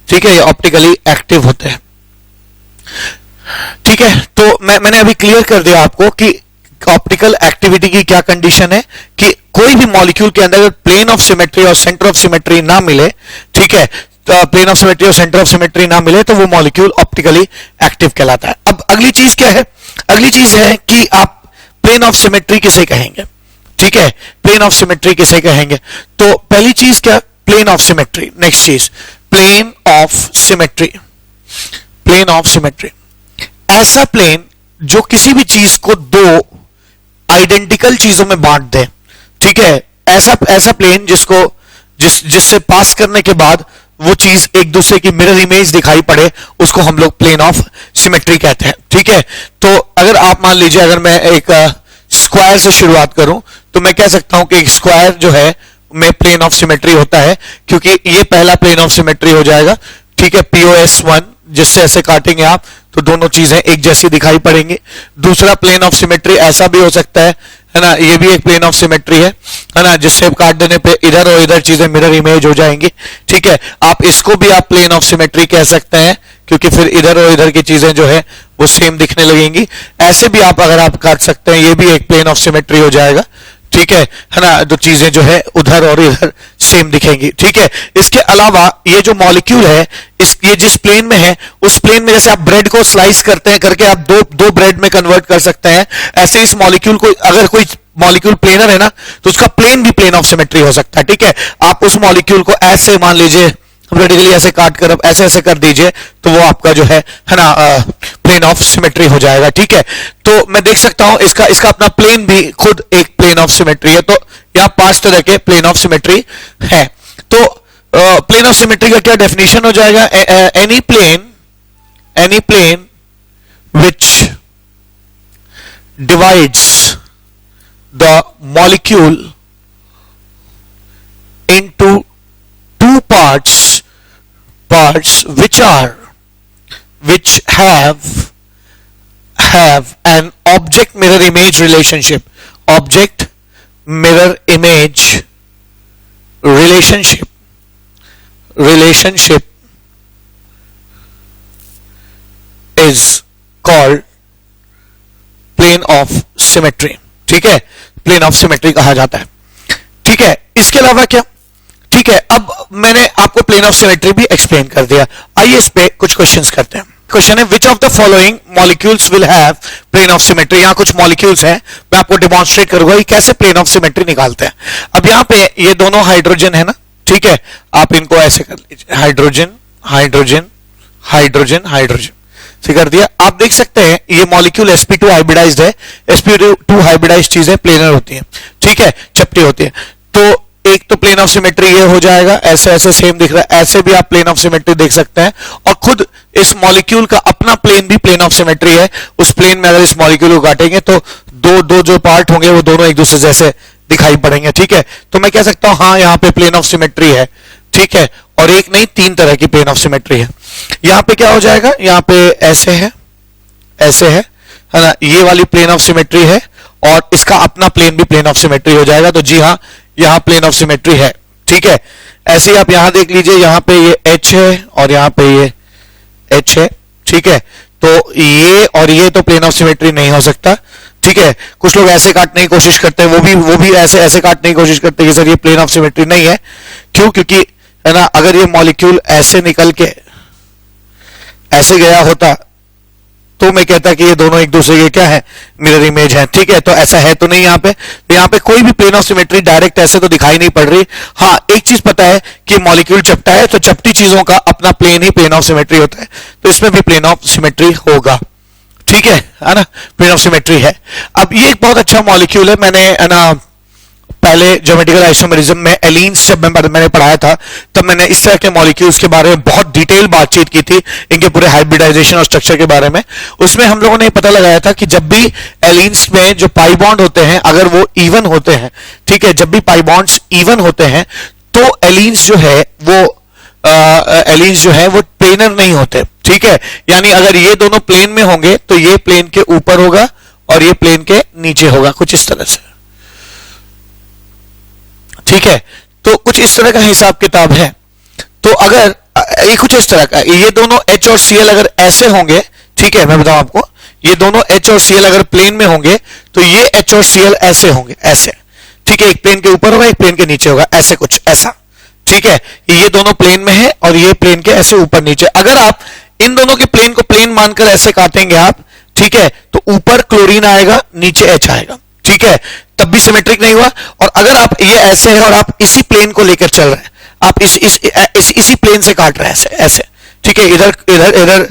ठीक है, ये ऑप्टिकली एक्टिव होते हैं, ठीक है। तो मैंने अभी क्लियर कर दिया आपको कि ऑप्टिकल एक्टिविटी की क्या कंडीशन है, कि कोई भी मॉलिक्यूल के अंदर प्लेन ऑफ सिमेट्री और सेंटर ऑफ सिमेट्री ना मिले, ठीक है, प्लेन ऑफ सिमेट्री और सेंटर ऑफ सिमेट्री ना मिले तो वो मॉलिक्यूल ऑप्टिकली एक्टिव कहलाता है। अब अगली चीज क्या है, अगली चीज है कि आप प्लेन ऑफ सिमेट्री किसे कहेंगे, ठीक है, प्लेन ऑफ सिमेट्री किसे कहेंगे। तो पहली चीज क्या, प्लेन ऑफ सिमेट्री। नेक्स्ट चीज plane of symmetry, plane of symmetry ऐसा प्लेन जो किसी भी चीज को 2 आइडेंटिकल चीजों में बांट दे, ठीक है, ऐसा प्लेन जिससे पास करने के बाद वो चीज एक दूसरे की मिरर इमेज दिखाई पड़े, उसको हम लोग प्लेन ऑफ सिमेट्री कहते हैं, ठीक है। तो अगर आप मान लीजिए, अगर मैं एक स्क्वायर से शुरुआत करूं तो मैं कह सकता हूं कि एक स्क्वायर जो है में प्लेन ऑफ सिमेट्री होता है, क्योंकि ये पहला प्लेन ऑफ सिमेट्री हो जाएगा, ठीक है, POS1, जिससे ऐसे काटेंगे आप तो दोनों चीजें एक जैसी दिखाई पड़ेंगी। दूसरा प्लेन ऑफ सिमेट्री ऐसा भी हो सकता है ना, ये भी एक प्लेन ऑफ सिमेट्री है ना, जिससे काट देने पे इधर और इधर चीजें मिरर इमेज हो जाएंगी, ठीक है। आप इसको भी आप प्लेन ऑफ सिमेट्री कह सकते हैं क्योंकि फिर इधर और इधर की चीजें जो है वो सेम दिखने लगेंगी। ऐसे भी आप अगर आप काट सकते हैं, ये भी एक प्लेन ऑफ सिमेट्री हो जाएगा, ठीक है ना, जो चीजें जो है उधर और इधर सेम दिखेंगी, ठीक है। इसके अलावा ये जो मॉलिक्यूल है, ये जिस प्लेन में है उस प्लेन में जैसे आप ब्रेड को स्लाइस करते हैं करके आप दो ब्रेड में कन्वर्ट कर सकते हैं, ऐसे इस मॉलिक्यूल को, अगर कोई मॉलिक्यूल प्लेनर है ना तो उसका प्लेन भी प्लेन ऑफ सिमेट्री हो सकता है, ठीक है। आप उस मॉलिक्यूल को ऐसे मान लीजिए वर्टिकली ऐसे काट कर अब ऐसे ऐसे कर दीजिए तो वो आपका जो है ना प्लेन ऑफ सिमेट्री हो जाएगा, ठीक है। तो मैं देख सकता हूं इसका अपना प्लेन भी खुद एक प्लेन ऑफ सिमेट्री है। तो यहां 5 तरह के प्लेन ऑफ सिमेट्री है। तो प्लेन ऑफ सिमेट्री का क्या डेफिनेशन हो जाएगा? Any plane which divides the molecule into two parts which have an object mirror image relationship is called plane of symmetry, ठीक है, प्लेन ऑफ सिमेट्री कहा जाता है, ठीक है। इसके अलावा क्या, ठीक है, अब मैंने आपको प्लेन ऑफ सिमेट्री भी एक्सप्लेन कर दिया। आइए इस पे कुछ क्वेश्चंस करते हैं। क्वेश्चन है which of the following molecules will have plane of symmetry. यहां कुछ मॉलिक्यूल्स हैं, मैं आपको डिमॉन्स्ट्रेट करूंगा कि कैसे प्लेन ऑफ सिमेट्री निकालते हैं। अब यहां पे ये दोनों हाइड्रोजन है ना, ठीक है, आप इनको ऐसे कर लीजिए, हाइड्रोजन हाइड्रोजन हाइड्रोजन हाइड्रोजन से कर दिया। आप देख सकते हैं ये मॉलिक्यूल sp2 हाइब्रिडाइज्ड है, sp2 हाइब्रिडाइज्ड चीजें प्लेनर होती है, ठीक है, चपटी होती है। तो एक तो प्लेन ऑफ सिमेट्री ये हो जाएगा, ऐसे ऐसे सेम दिख रहा है, ऐसे भी आप प्लेन ऑफ सिमेट्री देख सकते हैं। और खुद इस मॉलिक्यूल का अपना प्लेन भी प्लेन ऑफ सिमेट्री है। उस प्लेन में अगर इस मॉलिक्यूल को काटेंगे तो दो जो पार्ट होंगे वो दोनों एक दूसरे जैसे दिखाई पड़ेंगे, ठीक है। तो मैं कह सकता हूं हाँ यहाँ पे प्लेन ऑफ सिमेट्री है, ठीक है। और एक नहीं 3 तरह की प्लेन ऑफ सिमेट्री है। यहाँ पे क्या हो जाएगा, यहाँ पे ऐसे है ना, ये वाली प्लेन ऑफ सिमेट्री है और इसका अपना प्लेन भी प्लेन ऑफ सिमेट्री हो जाएगा। तो जी हाँ, यहां प्लेन ऑफ सिमेट्री है, ठीक है। ऐसे ही आप यहां देख लीजिए, यहां पे ये H है और यहां पे ये H है, ठीक है। तो ये और ये तो प्लेन ऑफ सिमेट्री नहीं हो सकता, ठीक है। कुछ लोग ऐसे काटने की कोशिश करते हैं, वो भी ऐसे काटने की कोशिश करते हैं कि सर ये प्लेन ऑफ सिमेट्री नहीं है। क्यों? क्योंकि है ना, अगर ये मॉलिक्यूल ऐसे निकल के ऐसे गया होता तो मैं कहता कि ये दोनों एक दूसरे के क्या है, मिरर इमेज है, ठीक है। तो ऐसा है तो नहीं, यहाँ पे कोई भी प्लेन ऑफ सिमेट्री डायरेक्ट ऐसे तो दिखाई नहीं पड़ रही। हाँ, एक चीज पता है कि मॉलिक्यूल चपटा है, तो चपटी चीजों का अपना प्लेन ही प्लेन ऑफ सिमेट्री होता है, तो इसमें भी प्लेन ऑफ सिमेट्री होगा, ठीक है ना, प्लेन ऑफ सिमेट्री है। अब ये एक बहुत अच्छा मॉलिक्यूल है, मैंने है ना पहले ज्योमेट्रिकल आइसोमेरिज्म में एलीन्स जब मैंने पढ़ाया था तब मैंने इस तरह के मॉलिक्यूल्स के बारे में बहुत डिटेल बातचीत की थी, इनके पूरे हाइब्रिडाइजेशन और स्ट्रक्चर के बारे में। उसमें हम लोगों ने पता लगाया था कि जब भी एलीन्स में जो पाई बॉन्ड होते हैं अगर वो इवन होते हैं, ठीक है, जब भी पाई बॉन्ड्स इवन होते हैं तो एलीन्स जो है वो प्लेनर नहीं होते, ठीक है। यानी अगर ये दोनों प्लेन में होंगे तो ये प्लेन के ऊपर होगा और ये प्लेन के नीचे होगा, कुछ इस तरह से, ठीक है। तो कुछ इस तरह का हिसाब किताब है। तो अगर ये कुछ इस तरह का, ये दोनों H और Cl अगर ऐसे होंगे, ठीक है, मैं बताऊं आपको, ये दोनों H और Cl अगर प्लेन में होंगे तो ये H और Cl ऐसे होंगे, ऐसे, ठीक है, एक प्लेन के ऊपर होगा एक प्लेन के नीचे होगा, ऐसे कुछ ऐसा, ठीक है। ये दोनों प्लेन में है और ये प्लेन के ऐसे ऊपर नीचे। अगर आप इन दोनों के प्लेन को प्लेन मानकर ऐसे काटेंगे आप, ठीक है, तो ऊपर क्लोरीन आएगा नीचे H आएगा, ठीक है, तब भी सिमेट्रिक नहीं हुआ। और अगर आप ये ऐसे है और आप इसी प्लेन को लेकर चल रहे हैं, आप इसी प्लेन से काट रहे हैं ऐसे ऐसे, ठीक है, इधर इधर इधर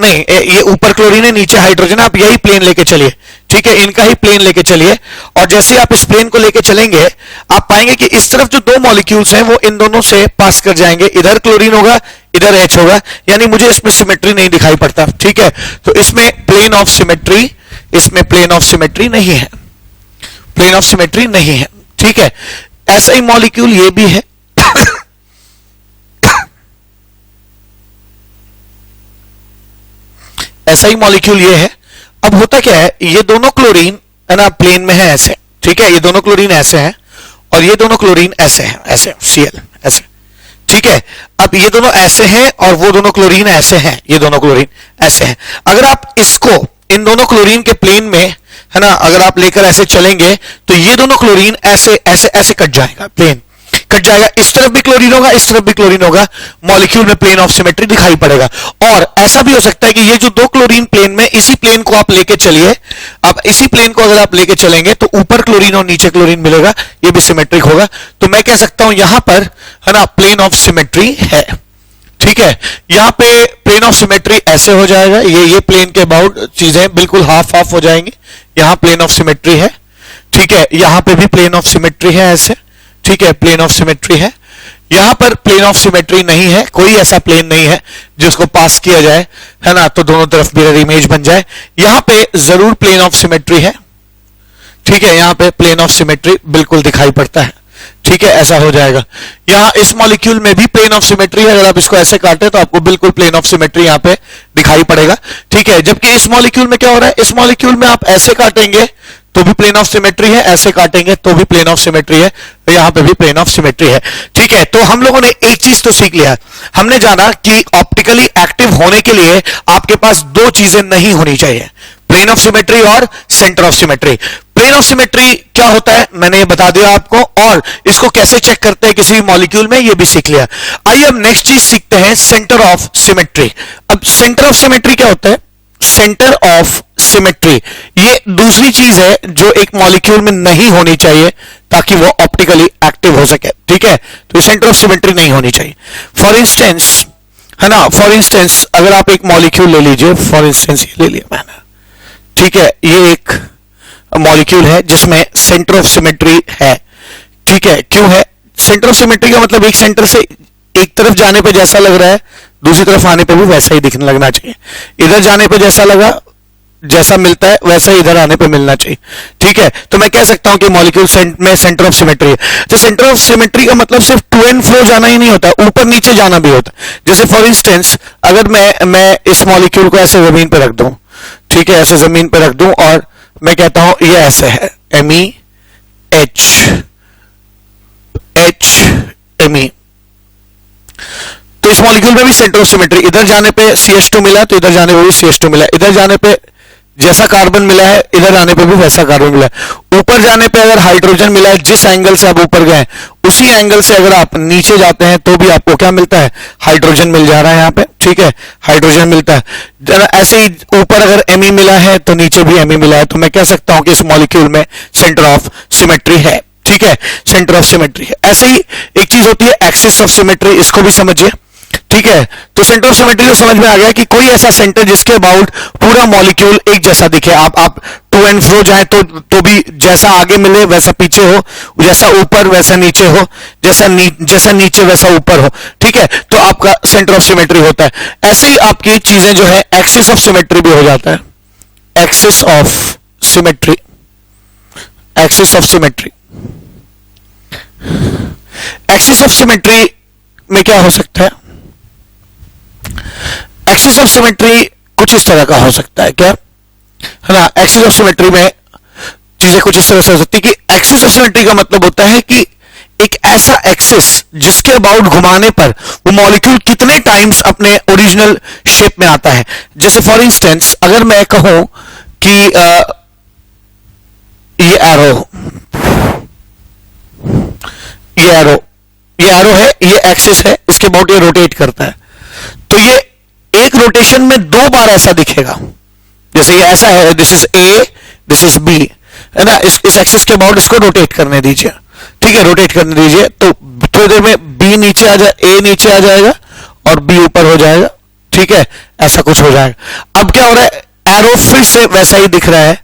नहीं, ये ऊपर क्लोरीन है नीचे हाइड्रोजन, आप यही प्लेन लेके चलिए, ठीक है, इनका ही प्लेन लेके चलिए। और जैसे आप इस प्लेन को लेके चलेंगे आप पाएंगे कि इस तरफ जो 2 मॉलिक्यूल्स हैं वो इन दोनों से पास कर जाएंगे, इधर क्लोरीन होगा इधर H होगा, यानी मुझे इसमें सिमेट्री नहीं दिखाई पड़ता, ठीक है। तो इसमें प्लेन ऑफ सिमेट्री नहीं है, प्लेन ऑफ सिमेट्री नहीं है, ठीक है। ऐसा ही मॉलिक्यूल ये भी है ऐसा ही मॉलिक्यूल ये है। अब होता क्या है, ये दोनों क्लोरीन है ना प्लेन में है ऐसे, ठीक है, ये दोनों क्लोरीन ऐसे हैं और ये दोनों क्लोरीन ऐसे हैं, ऐसे Cl ऐसे, ठीक है। अब ये दोनों ऐसे हैं और वो दोनों क्लोरीन ऐसे हैं, ये दोनों क्लोरीन ऐसे हैं। अगर आप इसको इन दोनों क्लोरीन के प्लेन में, है ना, अगर आप लेकर ऐसे चलेंगे तो ये दोनों क्लोरीन ऐसे ऐसे ऐसे कट जाएगा, प्लेन कट जाएगा। इस तरफ भी क्लोरीन होगा, इस तरफ भी क्लोरीन होगा, मॉलिक्यूल में प्लेन ऑफ सिमेट्री दिखाई पड़ेगा। और ऐसा भी हो सकता है कि ये जो दो क्लोरीन प्लेन में, इसी प्लेन को आप लेके चलिए, अब इसी प्लेन को अगर आप लेके चलेंगे तो ऊपर क्लोरीन और नीचे क्लोरीन मिलेगा, ये भी सिमेट्रिक होगा। तो मैं कह सकता हूं यहां पर, है ना, प्लेन ऑफ सिमेट्री है। ठीक है, यहां पे प्लेन ऑफ सिमेट्री ऐसे हो जाएगा, ये प्लेन के अबाउट चीजें बिल्कुल हाफ हाफ हो जाएंगी। यहां प्लेन ऑफ सिमेट्री है, ठीक है, यहां पे भी प्लेन ऑफ सिमेट्री है ऐसे, ठीक है, प्लेन ऑफ सिमेट्री है। यहां पर प्लेन ऑफ सिमेट्री नहीं है, कोई ऐसा प्लेन नहीं है जिसको पास किया जाए, है ना, तो दोनों तरफ मिरर इमेज बन जाए। यहां पे जरूर प्लेन ऑफ सिमेट्री है, ठीक है, यहां पे प्लेन ऑफ सिमेट्री बिल्कुल दिखाई पड़ता है, ठीक है, ऐसा हो जाएगा। यहां इस मॉलिक्यूल में भी प्लेन ऑफ सिमेट्री है, अगर आप इसको ऐसे काटे तो आपको बिल्कुल प्लेन ऑफ सिमेट्री यहां पे दिखाई पड़ेगा, ठीक है। जबकि इस मॉलिक्यूल में क्या हो रहा है, इस मॉलिक्यूल में आप ऐसे काटेंगे तो भी प्लेन ऑफ सिमेट्री है, ऐसे काटेंगे तो भी प्लेन ऑफ सिमेट्री है, यहां पे भी प्लेन ऑफ सिमेट्री है, ठीक है। तो हम लोगों ने एक चीज तो सीख लिया, हमने जाना कि ऑप्टिकली एक्टिव होने के लिए आपके पास दो चीजें नहीं होनी चाहिए, प्लेन ऑफ सिमेट्री और centre of symmetry. Plane of symmetry क्या होता है मैंने ये बता दिया आपको, और इसको कैसे चेक करते हैं किसी भी मॉलिक्यूल में ये भी सीख लिया। आइए अब नेक्स्ट चीज सीखते हैं, सेंटर ऑफ सिमेट्री। अब सेंटर ऑफ सिमेट्री क्या होता है, सेंटर ऑफ सिमेट्री ये दूसरी चीज है जो एक मॉलिक्यूल में नहीं होनी चाहिए ताकि वो ऑप्टिकली एक्टिव हो सके, ठीक है। तो सेंटर ऑफ सिमेट्री नहीं होनी चाहिए। फॉर इंस्टेंस, है ना, फॉर इंस्टेंस अगर आप एक मॉलिक्यूल ले लीजिए, फॉर इंस्टेंस ये ले लिया मैंने, ठीक है, ये एक मॉलिक्यूल है जिसमें सेंटर ऑफ सिमेट्री है, ठीक है। क्यों है सेंटर ऑफ सिमेट्री का मतलब, एक सेंटर से एक तरफ जाने पे जैसा लग रहा है दूसरी तरफ आने पे भी वैसा ही दिखने लगना चाहिए, इधर जाने पे जैसा लगा जैसा मिलता है वैसा ही इधर आने पे मिलना चाहिए, ठीक है। तो मैं कह सकता हूं कि मॉलिक्यूल में सेंटर ऑफ सिमेट्री है। तो सेंटर ऑफ सिमेट्री का मतलब सिर्फ टू एंड फ्रो जाना ही नहीं होता, ऊपर नीचे जाना भी होता है। जैसे फॉर इंस्टेंस अगर मैं इस मॉलिक्यूल को ऐसे जमीन पे रख दूं, ठीक है, ऐसे जमीन पे रख दूं और मैं कहता हूं ये ऐसे है, MEH तो इस मॉलिक्यूल में भी सेंटर ऑफ सिमेट्री, इधर जाने पे CH2 मिला तो इधर जाने पे भी CH2 मिला, इधर जाने पे जैसा कार्बन मिला है इधर आने पे भी वैसा कार्बन मिला है, ऊपर जाने पे अगर हाइड्रोजन मिला है, जिस एंगल से आप ऊपर गए उसी एंगल से अगर आप नीचे जाते हैं तो भी आपको क्या मिलता है, हाइड्रोजन मिल जा रहा है यहाँ पे, ठीक है, हाइड्रोजन मिलता है। जरा ऐसे ही ऊपर अगर Me मिला है तो नीचे भी Me मिला है, तो मैं कह सकता हूं कि इस मॉलिक्यूल में सेंटर ऑफ सिमेट्री है, ठीक है, सेंटर ऑफ सिमेट्री है। ऐसे ही एक चीज होती है एक्सिस ऑफ सिमेट्री, इसको भी समझिए, ठीक है। तो सेंटर ऑफ सिमेट्री तो समझ में आ गया कि कोई ऐसा सेंटर जिसके अबाउट पूरा मॉलिक्यूल एक जैसा दिखे, आप टू एंड फ्रो जाए तो भी जैसा आगे मिले वैसा पीछे हो, जैसा ऊपर वैसा नीचे हो, जैसा नीचे वैसा ऊपर हो, ठीक है, तो आपका सेंटर ऑफ सिमेट्री होता है। ऐसे ही आपकी चीजें जो है एक्सिस ऑफ सिमेट्री भी हो जाता है, axis of symmetry, axis of symmetry, axis of symmetry में क्या हो सकता है, एक्सिस ऑफ सिमेट्री कुछ इस तरह का हो सकता है, क्या है ना, एक्सिस ऑफ सिमेट्री में चीजें कुछ इस तरह से हो सकती है कि एक्सिस ऑफ सिमेट्री का मतलब होता है कि एक ऐसा एक्सिस जिसके अबाउट घुमाने पर वो मॉलिक्यूल कितने टाइम्स अपने ओरिजिनल शेप में आता है। जैसे फॉर इंस्टेंस अगर मैं कहूं कि ये एरो है, ये एक्सिस है, इसके अबाउट ये रोटेट करता है, तो ये एक रोटेशन में दो बार ऐसा दिखेगा, जैसे ये ऐसा है, this is A, this is B, है ना, इस एक्सिस के अबाउट इसको रोटेट करने दीजिए, ठीक है, रोटेट करने दीजिए, तो थोड़ी देर में B नीचे आ जाए, A नीचे आ जाएगा और B ऊपर हो जाएगा, ठीक है, ऐसा कुछ हो जाएगा। अब क्या हो रहा है, एरो फिर से वैसा ही दिख रहा है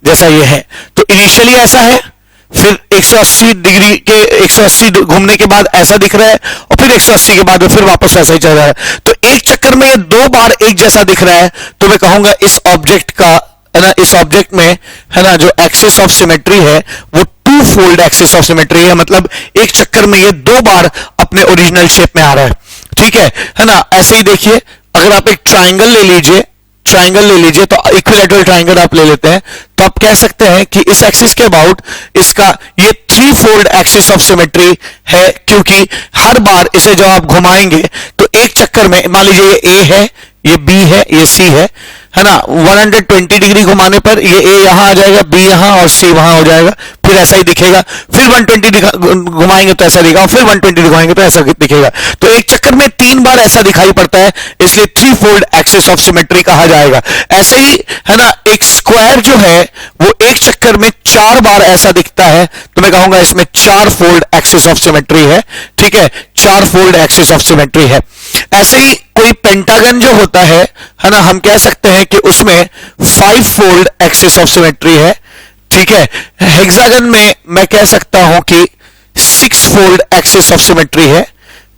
जैसा ये है, तो इनिशियली ऐसा है, फिर 180 डिग्री के 180 घूमने के बाद ऐसा दिख रहा है, और फिर 180 के बाद फिर वापस ऐसा ही चल रहा है, तो एक चक्कर में ये दो बार एक जैसा दिख रहा है, तो मैं कहूंगा इस ऑब्जेक्ट का, है ना, इस ऑब्जेक्ट में, है ना, जो एक्सिस ऑफ सिमेट्री है वो two fold axis of symmetry है, मतलब एक चक्कर में ये दो बार अपने ओरिजिनल शेप में आ रहा है, ठीक है ना। ऐसे ही देखिए, अगर आप एक ट्राइंगल ले लीजिए, तो इक्विलैटरल ट्राइंगल आप ले लेते हैं, तो आप कह सकते हैं कि इस एक्सिस के अबाउट इसका ये three fold axis of symmetry है, क्योंकि हर बार इसे जब आप घुमाएंगे तो एक चक्कर में, मान लीजिए ये ए है, ये बी है, ये सी है ना, 120 डिग्री घुमाने पर ये ए यहां आ जाएगा, बी यहां और सी वहां हो जाएगा, फिर ऐसा ही दिखेगा। फिर 120 घुमाएंगे तो ऐसा दिखेगा, और फिर 120 घुमाएंगे तो ऐसा दिखेगा। तो एक चक्कर में 3 बार ऐसा दिखाई पड़ता है, इसलिए three fold axis of symmetry कहा जाएगा। ऐसे ही है ना, एक स्क्वायर जो है वो एक चक्कर में 4 बार ऐसा दिखता है, तो मैं कहूंगा इसमें 4 फोल्ड एक्सिस ऑफ सिमेट्री है। ठीक है, 4 फोल्ड एक्सिस ऑफ सिमेट्री है। ऐसे ही कोई पेंटागन जो होता है ना, हम कह सकते हैं कि उसमें 5 फोल्ड एक्सिस ऑफ सिमेट्री है। ठीक है, हेक्सागन में मैं कह सकता हूं कि 6 फोल्ड एक्सिस ऑफ सिमेट्री है,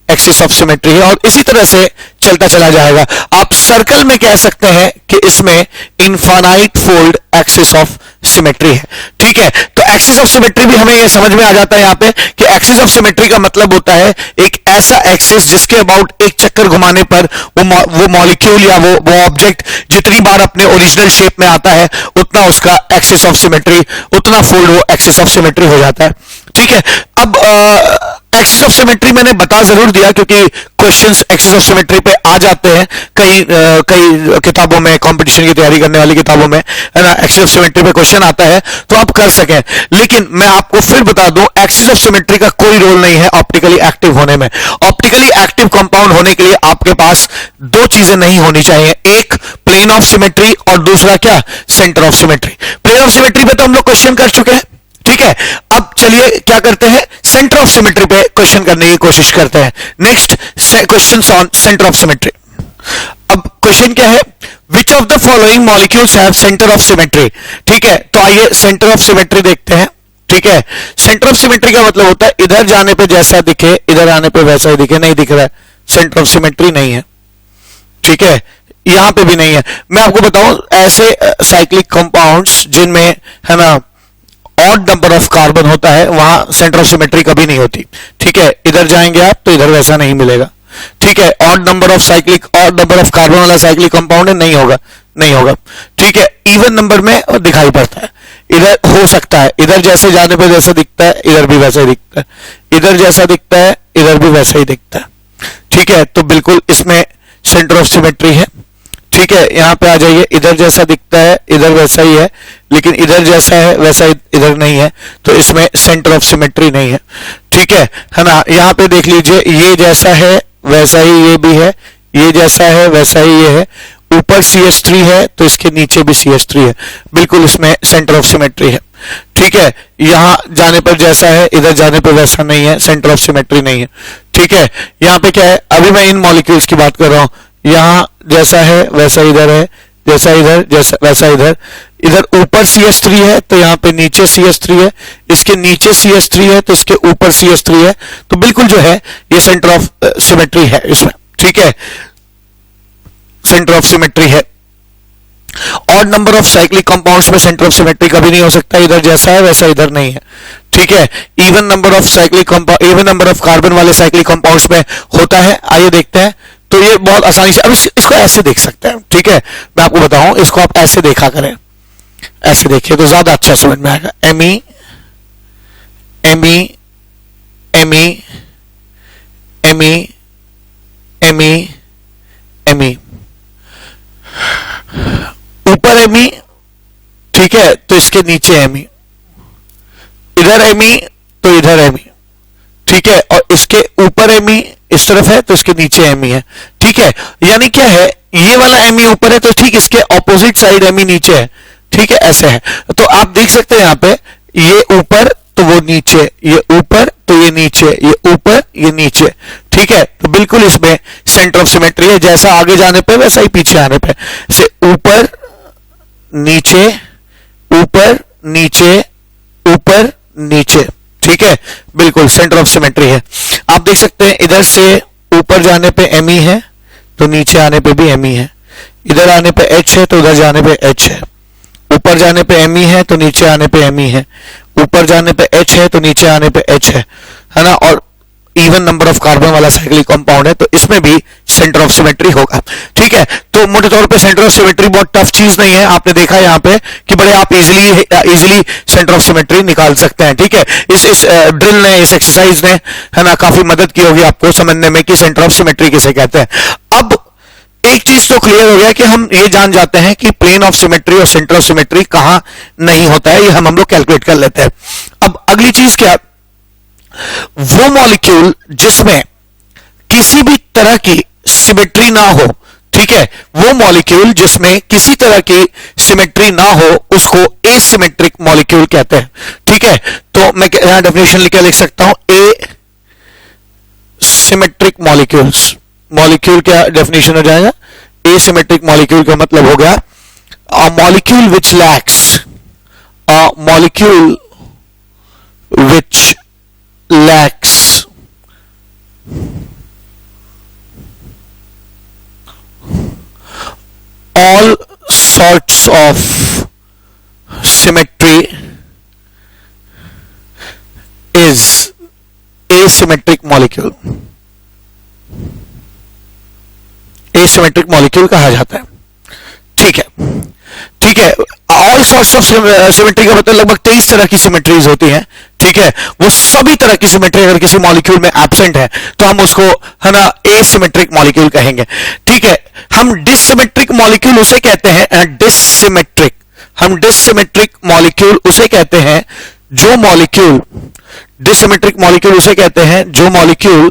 एक्सिस ऑफ सिमेट्री है, और इसी तरह से चलता चला जाएगा। आप सर्कल में कह सकते हैं कि इसमें infinite fold axis of symmetry है। ठीक है, तो एक्सिस ऑफ सिमेट्री भी हमें यह समझ में आ जाता है यहां पे कि एक्सिस ऑफ सिमेट्री का मतलब होता है एक ऐसा एक्सिस जिसके अबाउट एक चक्कर घुमाने पर वो मॉलिक्यूल या वो ऑब्जेक्ट जितनी बार अपने ओरिजिनल शेप में आता है उतना उसका एक्सिस ऑफ सिमेट्री, उतना फोल्ड वो एक्सिस ऑफ सिमेट्री हो जाता है। ठीक है, अब एक्सिस ऑफ सिमेट्री मैंने बता जरूर दिया क्योंकि क्वेश्चंस एक्सिस ऑफ सिमेट्री पे आ जाते हैं कई किताबों में, कंपटीशन की तैयारी करने वाली किताबों में, है ना, एक्सिस ऑफ सिमेट्री पे क्वेश्चन आता है तो आप कर सकें। लेकिन मैं आपको फिर बता दूं, एक्सिस ऑफ सिमेट्री का कोई रोल नहीं है ऑप्टिकली एक्टिव होने में। ऑप्टिकली एक्टिव कंपाउंड होने के लिए आपके पास 2 चीजें नहीं होनी चाहिए, एक प्लेन ऑफ सिमेट्री और दूसरा क्या, centre of symmetry. Plane of symmetry पे तो हम लोग क्वेश्चन कर चुके हैं। ठीक है, अब चलिए क्या करते हैं, सेंटर ऑफ सिमेट्री पे क्वेश्चन करने की कोशिश करते हैं। Next question on centre of symmetry. अब क्वेश्चन क्या है, which of the following molecules have centre of symmetry. ठीक है, तो आइए सेंटर ऑफ सिमेट्री देखते हैं। ठीक है, सेंटर ऑफ सिमेट्री का मतलब होता है इधर जाने पे जैसा दिखे इधर आने पे वैसा ही दिखे, नहीं दिख रहा है, सेंटर ऑफ सिमेट्री नहीं है। ठीक है, यहां पे भी नहीं है। मैं आपको बताऊं, ऐसे साइक्लिक कंपाउंड्स जिनमें है ना ऑड नंबर ऑफ कार्बन होता है वहां सेंटर ऑफ सिमेट्री कभी नहीं होती। ठीक है, इधर जाएंगे आप तो इधर वैसा नहीं मिलेगा। ठीक है, ऑड नंबर ऑफ कार्बन वाला साइक्लिक कंपाउंड है, नहीं होगा, नहीं होगा। ठीक है, इवन नंबर में दिखाई पड़ता है, इधर हो सकता है, इधर जैसे जाने पे जैसा दिखता है इधर भी वैसा ही दिखता है, इधर जैसा दिखता है इधर भी वैसा ही दिखता है। ठीक है, तो बिल्कुल इसमें सेंटर ऑफ सिमेट्री है। ठीक है, यहां पे आ जाइए, इधर जैसा दिखता है इधर वैसा ही है, लेकिन इधर जैसा है वैसा इधर नहीं है, तो इसमें सेंटर ऑफ सिमेट्री नहीं है। ठीक है ना, यहां पे देख लीजिए, ये जैसा है वैसा ही ये भी है, ये जैसा है वैसा ही ये है, ऊपर CH3 है तो इसके नीचे भी CH3 है, बिल्कुल इसमें सेंटर ऑफ सिमेट्री है। ठीक है, यहां जाने पर जैसा है इधर जाने पर वैसा नहीं है, सेंटर ऑफ सिमेट्री नहीं है। ठीक है, यहां पे क्या है, अभी मैं इन मॉलिक्यूल्स की बात कर रहा हूं, यहां जैसा है वैसा इधर है, जैसा इधर जैसा वैसा इधर, इधर ऊपर CH3 है तो यहाँ पे नीचे CH3 है, इसके नीचे CH3 है तो इसके ऊपर CH3 है, तो बिल्कुल जो है ये सेंटर ऑफ सिमेट्री है इसमें। ठीक है, सेंटर ऑफ सिमेट्री है। Odd number of cyclic compounds में सेंटर ऑफ सिमेट्री कभी नहीं हो सकता, इधर जैसा है वैसा इधर नहीं है। ठीक है, इवन नंबर ऑफ कार्बन वाले साइक्लिक कंपाउंड्स में होता है। आइए देखते हैं, तो ये बहुत आसानी से, अब इसको ऐसे देख सकते हैं। ठीक है, मैं आपको बताऊं, इसको आप ऐसे देखा करें, ऐसे देखिए तो ज्यादा अच्छा समझ में आएगा। एमी एमी एमी एमी एमी एमी, ऊपर एमी, ठीक है, तो इसके नीचे एमी, इधर एमी तो इधर एमी। ठीक है, और इसके ऊपर एमी इस तरफ है तो इसके नीचे एमी है। ठीक है, यानी क्या है, ये वाला एमी ऊपर है तो ठीक इसके ऑपोजिट साइड एमी नीचे है। ठीक है, ऐसे है, तो आप देख सकते हैं यहां पे, ये ऊपर तो वो नीचे, ये ऊपर तो ये नीचे, ये ऊपर ये नीचे। ठीक है, तो बिल्कुल इसमें सेंटर ऑफ सिमेट्री है, जैसा आगे जाने पे वैसा ही पीछे आने पे, से ऊपर नीचे ऊपर नीचे ऊपर नीचे। ठीक है, बिल्कुल सेंटर ऑफ सिमेट्री है। आप देख सकते हैं इधर से ऊपर जाने पे एमी है तो नीचे आने पे भी एमी है, इधर आने पे H है तो उधर जाने पे H है, ऊपर जाने पे एमी है तो नीचे आने पे एमी है, ऊपर जाने पे H है तो नीचे आने पे H है ना, और इवन नंबर ऑफ कार्बन वाला साइक्लिक कंपाउंड है तो इसमें भी सेंटर ऑफ सिमेट्री होगा। ठीक है, तो मोटे तौर पे सेंटर ऑफ सिमेट्री बहुत टफ चीज नहीं है, आपने देखा यहां पे कि बड़े आप इजीली सेंटर ऑफ सिमेट्री निकाल सकते हैं। ठीक है, इस ड्रिल ने, इस एक्सरसाइज ने, है ना, काफी मदद की होगी आपको समझने में कि सेंटर ऑफ सिमेट्री किसे कहते हैं। अब एक चीज तो क्लियर हो गया कि हम ये जान जाते हैं कि प्लेन ऑफ सिमेट्री और सेंटर ऑफ सिमेट्री कहां नहीं होता है, ये हम लोग कैलकुलेट कर लेते हैं। अब अगली चीज क्या, वो मॉलिक्यूल जिसमें किसी भी तरह की सिमेट्री ना हो, ठीक है, वो मॉलिक्यूल जिसमें किसी तरह की सिमेट्री ना हो उसको एसिमेट्रिक मॉलिक्यूल कहते हैं। ठीक है, तो मैं यहां डेफिनेशन लिख सकता हूं, ए सिमेट्रिक मॉलिक्यूल्स, मॉलिक्यूल क्या डेफिनेशन हो जाएगा, एसिमेट्रिक मॉलिक्यूल का मतलब हो गया a molecule which lakhs, a molecule which lacks all sorts of symmetry is asymmetric molecule, asymmetric molecule कहा जाता है। ठीक है, ठीक है, ऑल सॉर्ट्स ऑफ सिमेट्री का मतलब लगभग 23 तरह की सिमेट्रीज होती हैं। ठीक है, वो सभी तरह की सिमेट्री अगर किसी मॉलिक्यूल में एब्सेंट है तो हम उसको, है ना, एसिमेट्रिक मॉलिक्यूल कहेंगे। ठीक है, हम डिससिमेट्रिक मॉलिक्यूल उसे कहते हैं, डिससिमेट्रिक, हम डिससिमेट्रिक मॉलिक्यूल उसे कहते हैं जो मॉलिक्यूल, डिससिमेट्रिक मॉलिक्यूल उसे कहते हैं जो मॉलिक्यूल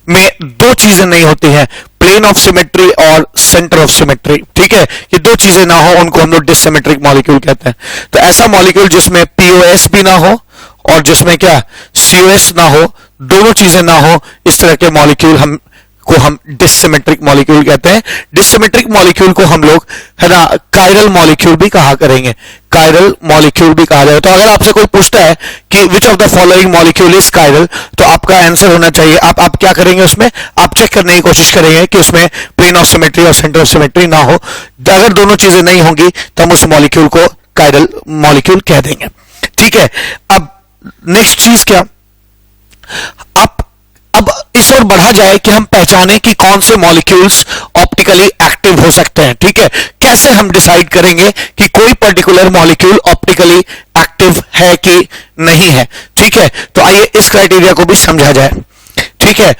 में दो चीजें नहीं होती हैं, प्लेन ऑफ सिमेट्री और सेंटर ऑफ सिमेट्री। ठीक है, ये दो चीजें ना हो उनको हम लोग डिससिमेट्रिक मॉलिक्यूल कहते हैं। तो ऐसा मॉलिक्यूल जिसमें पीओएस भी ना हो और जिसमें क्या सीओएस ना हो, दोनों चीजें ना हो, इस तरह के मॉलिक्यूल हम डिससिमेट्रिक मॉलिक्यूल कहते हैं। डिससिमेट्रिक मॉलिक्यूल को हम लोग, है ना, कायरल मॉलिक्यूल भी कहा करेंगे, कायरल मॉलिक्यूल भी कहा जाएगा। तो अगर आपसे कोई पूछता है कि विच of the following molecule is chiral, तो आपका आंसर होना चाहिए, आप क्या करेंगे उसमें, आप चेक करने की कोशिश करेंगे कि उसमें प्लेन ऑफ सिमेट्री और सेंटर ऑफ सिमेट्री ना हो। अगर दोनों चीजें नहीं होंगी तो हम उस मॉलिक्यूल को कायरल मॉलिक्यूल कह देंगे। ठीक है, अब नेक्स्ट चीज क्या, अब इस ओर बढ़ा जाए कि हम पहचाने कि कौन से मॉलिक्यूल्स ऑप्टिकली एक्टिव हो सकते हैं। ठीक है, कैसे हम डिसाइड करेंगे कि कोई पर्टिकुलर मॉलिक्यूल ऑप्टिकली एक्टिव है कि नहीं है। ठीक है, तो आइए इस क्राइटेरिया को भी समझा जाए। ठीक है,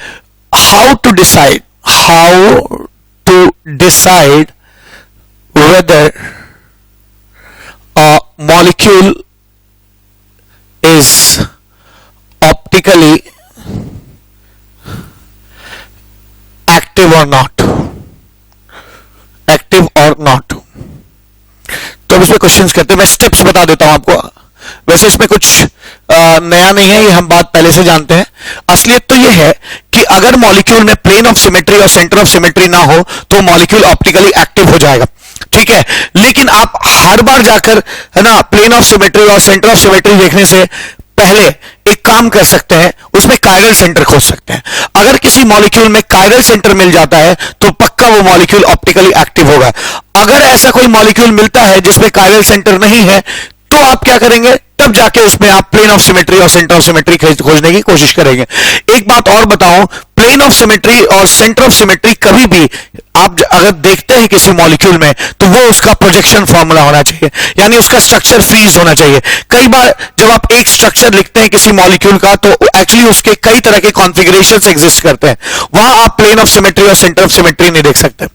how to decide whether a molecule is optically active और नॉट, एक्टिव और नॉट। तो अब इसमें क्वेश्चंस कहते हैं, मैं स्टेप्स बता देता हूं आपको, वैसे इसमें कुछ नया नहीं है, ये हम बात पहले से जानते हैं। असलियत तो ये है कि अगर मॉलिक्यूल में प्लेन ऑफ सिमेट्री और सेंटर ऑफ सिमेट्री ना हो तो मॉलिक्यूल ऑप्टिकली एक्टिव हो जाएगा। ठीक है, लेकिन आप हर बार जाकर, है ना, प्लेन ऑफ सिमेट्री और सेंटर ऑफ सिमेट्री देखने से पहले एक काम कर सकते हैं, उसमें कायरल सेंटर खोज सकते हैं। अगर किसी मॉलिक्यूल में कायरल सेंटर मिल जाता है तो पक्का वो मॉलिक्यूल ऑप्टिकली एक्टिव होगा। अगर ऐसा कोई मॉलिक्यूल मिलता है जिसमें कायरल सेंटर नहीं है तो आप क्या करेंगे, तब जाके उसमें आप प्लेन ऑफ सिमेट्री और सेंटर ऑफ सिमेट्री खोजने की कोशिश करेंगे। एक बात और बताऊं, प्लेन ऑफ सिमेट्री और सेंटर ऑफ सिमेट्री कभी भी आप अगर देखते हैं किसी मॉलिक्यूल में तो वो उसका प्रोजेक्शन फॉर्मूला होना चाहिए, यानी उसका स्ट्रक्चर फ्रीज होना चाहिए। कई बार जब आप एक स्ट्रक्चर लिखते हैं किसी मॉलिक्यूल का तो एक्चुअली उसके कई तरह के कॉन्फ़िगरेशंस एग्जिस्ट करते हैं, वहां आप प्लेन ऑफ सिमेट्री और सेंटर ऑफ सिमेट्री नहीं देख सकते।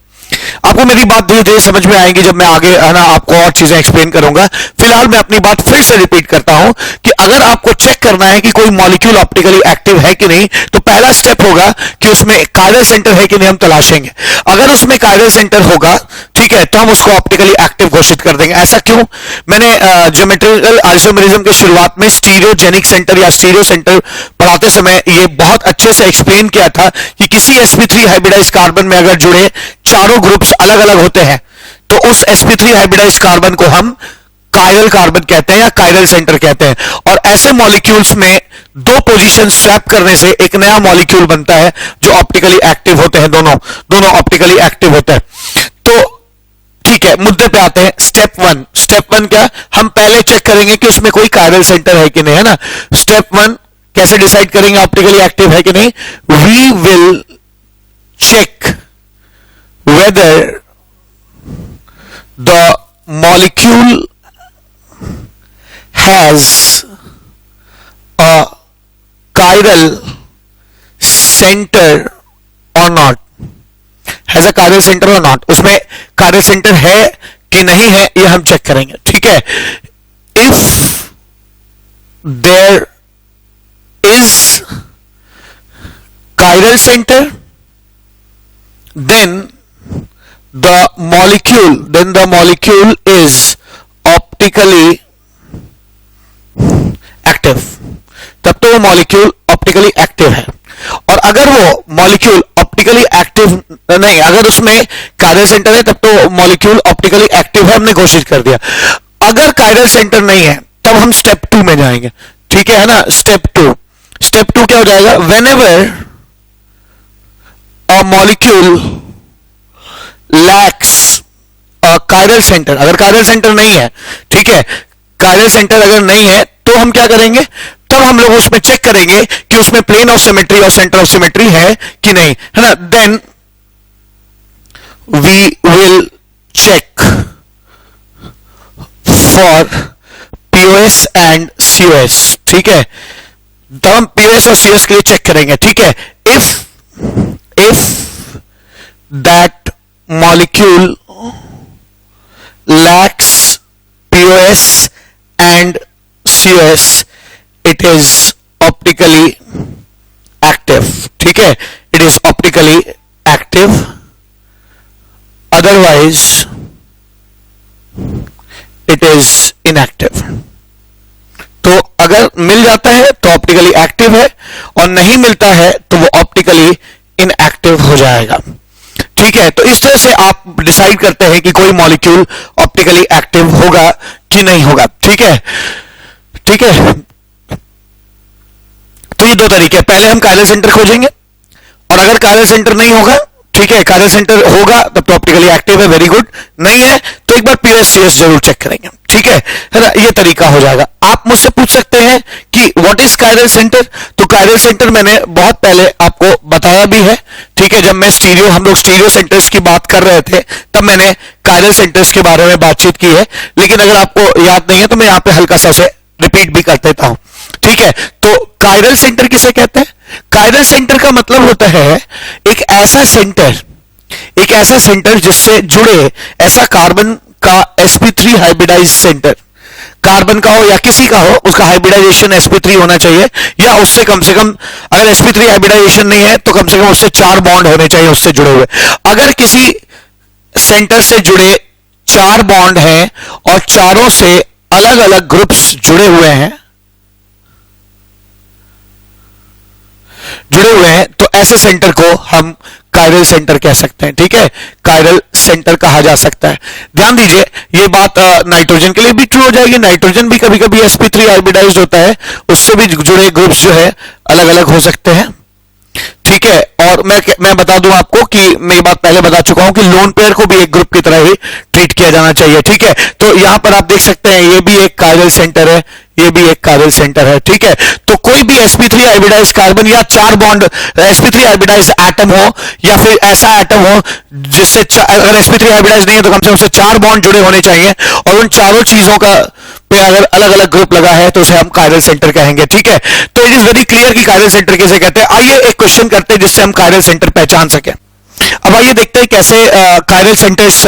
आपको मेरी बात धीरे धीरे समझ में आएगी जब मैं आगे, है ना, आपको और चीजें एक्सप्लेन करूंगा। फिलहाल मैं अपनी बात फिर से रिपीट करता हूं कि अगर आपको चेक करना है कि कोई मॉलिक्यूल ऑप्टिकली एक्टिव है कि नहीं, तो पहला स्टेप होगा कि उसमें कायरल सेंटर है कि नहीं हम तलाशेंगे। अगर उसमें कायरल सेंटर होगा, ठीक है, तो हम उसको ऑप्टिकली एक्टिव घोषित कर देंगे। ऐसा क्यों? मैंने ज्योमेट्रिकल आइसोमेरिज्म के शुरुआत में स्टीरियोजेनिक सेंटर या स्टीरियो सेंटर पढ़ाते समय ये बहुत अच्छे से एक्सप्लेन किया था कि किसी sp3 हाइब्रिडाइज कार्बन में अगर जुड़े चारों ग्रुप्स अलग अलग होते हैं तो उस sp3 हाइब्रिडाइज कार्बन को हम कायरल कार्बन कहते हैं या कायरल सेंटर कहते हैं। और ऐसे मॉलिक्यूल्स में दो पोजीशन स्वैप करने से एक नया मॉलिक्यूल बनता है जो ऑप्टिकली एक्टिव होते हैं, दोनों ऑप्टिकली एक्टिव होते हैं। तो ठीक है, मुद्दे पे आते हैं। स्टेप वन क्या, हम पहले चेक करेंगे कि उसमें कोई कायरल सेंटर है कि नहीं, है ना। स्टेप वन कैसे डिसाइड करेंगे ऑप्टिकली एक्टिव है कि नहीं, we will check whether the molecule has a chiral center or not, has a chiral center or not, उसमें chiral center है कि नहीं है ये हम चेक करेंगे, ठीक है। if there is chiral center, then the molecule is optically active, तब तो वो मॉलिक्यूल ऑप्टिकली एक्टिव है। और अगर वो मॉलिक्यूल ऑप्टिकली एक्टिव नहीं, अगर उसमें कायरल सेंटर है तब तो मॉलिक्यूल ऑप्टिकली एक्टिव है, हमने घोषित कर दिया। अगर कायरल सेंटर नहीं है तब हम स्टेप 2 में जाएंगे, ठीक है ना। स्टेप 2 क्या हो जाएगा, whenever a molecule lakhs a chiral centre, अगर कायरल सेंटर नहीं है, ठीक है, कायरल सेंटर अगर नहीं है तो हम क्या करेंगे, तब हम लोग उसमें चेक करेंगे कि उसमें प्लेन ऑफ सिमेट्री और सेंटर ऑफ सिमेट्री है कि नहीं, है ना। Then we will check for POS and COS, ठीक है। तब हम पीओएस और सीओएस के लिए चेक करेंगे, ठीक है। If that molecule lacks POS and COS, it is optically active, ठीक है, it is optically active, otherwise it is inactive। तो अगर मिल जाता है तो ऑप्टिकली एक्टिव है, और नहीं मिलता है तो वो ऑप्टिकली इनएक्टिव हो जाएगा, ठीक है। तो इस तरह से आप डिसाइड करते हैं कि कोई मॉलिक्यूल ऑप्टिकली एक्टिव होगा कि नहीं होगा, ठीक है, ठीक है। तो ये दो तरीके, पहले हम कायरल सेंटर खोजेंगे, और अगर कायरल सेंटर नहीं होगा, ठीक है, कायरल सेंटर होगा तब तो ऑप्टिकली एक्टिव है, वेरी गुड, नहीं है तो एक बार पीएससीएस जरूर चेक करेंगे, ठीक है ना। ये तरीका हो जाएगा। आप मुझसे पूछ सकते हैं कि व्हाट इज कायरल सेंटर, तो कायरल सेंटर मैंने बहुत पहले आपको बताया भी है, ठीक है। जब मैं हम लोग स्टीरियो सेंटर्स की बात कर रहे थे तब मैंने कायरल सेंटर्स के बारे में बातचीत की है, लेकिन अगर आपको याद नहीं है तो मैं यहां पे हल्का सा उसे रिपीट भी कर देता हूं, ठीक है। तो कायरल सेंटर किसे कहते हैं, कायरल सेंटर का मतलब होता है एक ऐसा सेंटर जिससे जुड़े ऐसा कार्बन का sp3 हाइब्रिडाइज सेंटर, कार्बन का हो या किसी का हो, उसका हाइब्रिडाइजेशन sp3 होना चाहिए, या उससे कम से कम, अगर sp3 हाइब्रिडाइजेशन नहीं है तो कम से कम उससे 4 बॉन्ड होने चाहिए उससे जुड़े हुए। अगर किसी सेंटर से जुड़े 4 बॉन्ड हैं और चारों से अलग अलग ग्रुप्स जुड़े हुए हैं, तो ऐसे सेंटर को हम कायरल सेंटर कह सकते हैं, ठीक है, कायरल सेंटर कहा जा सकता है। ध्यान दीजिए ये बात नाइट्रोजन के लिए भी ट्रू हो जाएगी, नाइट्रोजन भी कभी कभी sp3 हाइब्रिडाइज्ड होता है, उससे भी जुड़े ग्रुप्स जो है अलग अलग हो सकते हैं, ठीक है। और मैं बता दूं आपको कि मैं ये बात पहले बता चुका हूं कि लोन पेयर को भी एक ग्रुप की तरह ही ट्रीट किया जाना चाहिए, ठीक है। तो यहां पर आप देख सकते हैं ये भी एक कायरल सेंटर है, ये भी एक कायरल सेंटर है, ठीक है। तो कोई भी sp3 हाइब्रिडाइज्ड कार्बन या 4 बॉन्ड sp3 हाइब्रिडाइज्ड एटम हो, या फिर ऐसा एटम हो जिससे अगर sp3 हाइब्रिडाइज्ड नहीं है तो कम से कम उससे 4 बॉन्ड जुड़े होने चाहिए, और उन चारों चीजों का पे अगर अलग अलग ग्रुप लगा है तो उसे हम कायरल सेंटर कहेंगे, ठीक है। तो इट इज वेरी क्लियर कि कायरल सेंटर किसे कहते हैं। आइए एक क्वेश्चन करते हैं जिससे हम कायरल सेंटर पहचान सकें। अब आइए देखते हैं कैसे कायरल सेंटर्स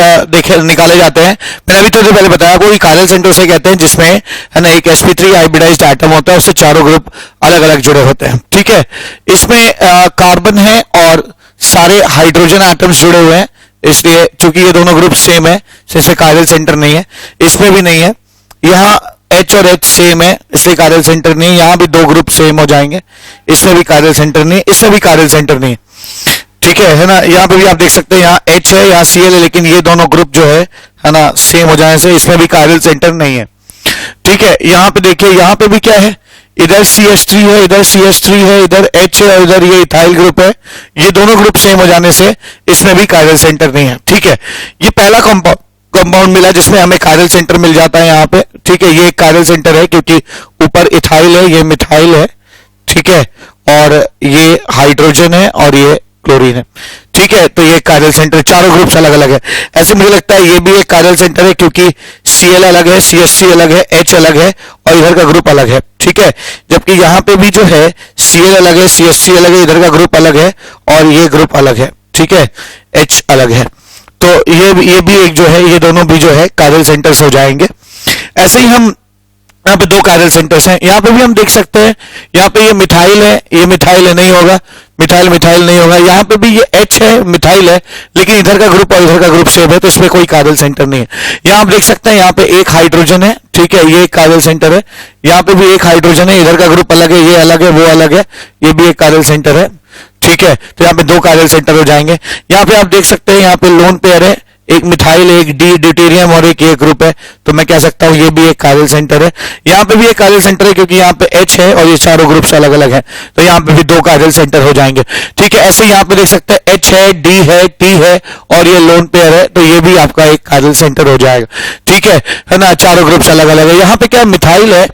निकाले जाते हैं। मैंने अभी थोड़ी देर पहले बताया आपको कि कायरल सेंटर उसे कहते हैं जिसमें, है ना, एक sp3 हाइब्रिडाइज्ड एटम होता है, उससे चारों ग्रुप अलग अलग जुड़े होते हैं, ठीक है। इसमें कार्बन है और सारे हाइड्रोजन एटम्स जुड़े हुए हैं, इसलिए चूंकि ये दोनों ग्रुप सेम है इससे कायरल सेंटर नहीं है। इसमें भी नहीं है, यहां H और H सेम है इसलिए कायरल सेंटर नहीं है, यहां भी 2 ग्रुप सेम हो जाएंगे, इसमें भी कायरल सेंटर नहीं है, इसमें भी कायरल सेंटर नहीं है, ठीक है ना। यहां पे भी आप देख सकते हैं यहाँ H है, यहाँ Cl है, लेकिन ये दोनों ग्रुप जो है ना, सेम हो जाने से इसमें भी कायरल सेंटर नहीं है, ठीक है। यहाँ पे देखिए, यहाँ पे भी क्या है, इधर CH3 है, इधर CH3 है, इधर H है और इधर ये इथाइल ग्रुप है, ये दोनों ग्रुप सेम हो जाने से इसमें भी कायरल सेंटर नहीं है, ठीक है। ये पहला कंपाउंड मिला जिसमें हमें कायरल सेंटर मिल जाता है यहाँ पे, ठीक है। ये कायरल सेंटर है क्योंकि ऊपर इथाइल है, ये मिथाइल है, ठीक है, और ये हाइड्रोजन है और ये क्लोरीन है, ठीक है, तो ये कार्डियल सेंटर, चारों ग्रुप्स अलग अलग है। ऐसे मुझे लगता है ये भी एक कार्डियल सेंटर है, क्योंकि Cl अलग है, CH3 अलग है, H अलग है और इधर का ग्रुप अलग है। ठीक है, जबकि यहाँ पे भी जो है Cl अलग है, CH3 अलग है, इधर का ग्रुप अलग है और ये ग्रुप अलग है। ठीक है, H अलग है। तो ये भी एक जो है, ये दोनों भी जो है कार्डियल सेंटर्स हो जाएंगे। ऐसे ही हम यहाँ पे दो कार्डियल सेंटर्स हैं, यहाँ पे भी हम देख सकते हैं, यहाँ पे ये मिथाइल है, ये मिथाइल है, नहीं होगा, मिथाइल मिथाइल नहीं होगा। यहाँ पे भी ये H है, मिथाइल है, लेकिन इधर का ग्रुप और इधर का ग्रुप सेम है, तो इसमें कोई कार्डियल सेंटर नहीं है। यहाँ आप देख सकते हैं, यहाँ पे एक हाइड्रोजन है, ठीक है, ये एक कार्डियल सेंटर है। यहाँ पे भी एक हाइड्रोजन है, इधर का ग्रुप अलग है, ये अलग है, वो अलग है, ये भी एक कार्डियल सेंटर है। ठीक है, तो यहाँ पे दो कार्डियल सेंटर हो जाएंगे। यहाँ पे आप देख सकते हैं, यहाँ पे लोन पेयर है, एक मिथाइल, एक ड्यूटेरियम और एक ये ग्रुप है, तो मैं कह सकता हूं ये भी एक कार्डियल सेंटर है। यहाँ पे भी एक कार्डियल सेंटर है, क्योंकि यहाँ पे H है और ये चारों ग्रुप्स अलग अलग हैं, तो यहाँ पे भी दो कार्डियल सेंटर हो जाएंगे। ठीक है, ऐसे यहाँ पे देख सकते हैं H है, D है, T है और ये लोन पेयर है, तो ये भी आपका एक कार्डियल सेंटर हो जाएगा। ठीक है ना, चारों ग्रुप्स अलग अलग है। यहाँ पे क्या मिथाइल है,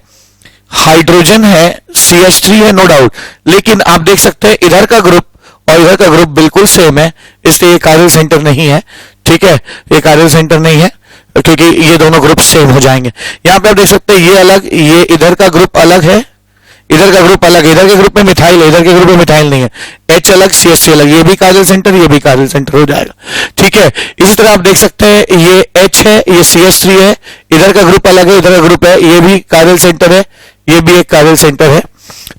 हाइड्रोजन है, CH3 है, नो डाउट, लेकिन आप देख सकते हैं इधर का ग्रुप और इधर का ग्रुप बिल्कुल सेम है, इसलिए ये कार्डियल सेंटर नहीं है। ठीक है, ये कार्डियल सेंटर नहीं है, क्योंकि ये दोनों ग्रुप सेम हो जाएंगे। यहाँ पे आप देख सकते हैं ये अलग, ये इधर का ग्रुप अलग है, इधर का ग्रुप अलग है, इधर के ग्रुप में मिथाइल है, इधर के ग्रुप में मिथाइल नहीं है, H अलग, CH3 अलग, ये भी कार्डियल सेंटर, ये भी कार्डियल सेंटर हो जाएगा। ठीक है, इसी तरह आप देख सकते हैं ये H है, ये CH3 है, इधर का ग्रुप अलग है, इधर का ग्रुप है, ये भी कार्डियल सेंटर है, ये भी एक कार्डियल सेंटर है।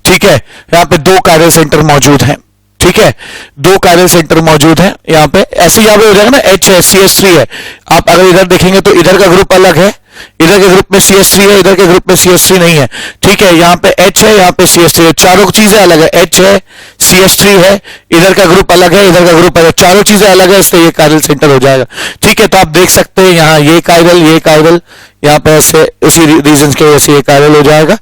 ठीक है, यहाँ पे दो कार्डियल सेंटर मौजूद हैं। ठीक है, दो कार्डियल सेंटर मौजूद हैं यहाँ पे। ऐसे यहाँ पे हो जाएगा ना, H है, CH3 है, आप अगर इधर देखेंगे तो इधर का ग्रुप अलग है, इधर के ग्रुप में CH3 है, इधर के ग्रुप में CH3 नहीं है। ठीक है, यहाँ पे H है, यहाँ पे CH3 है, चारों चीजें अलग है, H है, CH3 है, इधर का ग्रुप अलग है, इधर का ग्रुप अलग है, चारों चीजें अलग है, इसलिए ये कार्डियल सेंटर हो जाएगा। ठीक है, तो आप देख सकते हैं यहाँ ये कार्डियल, यहाँ पे ऐसे उसी रीजन की वजह से ये कार्डियल हो जाएगा।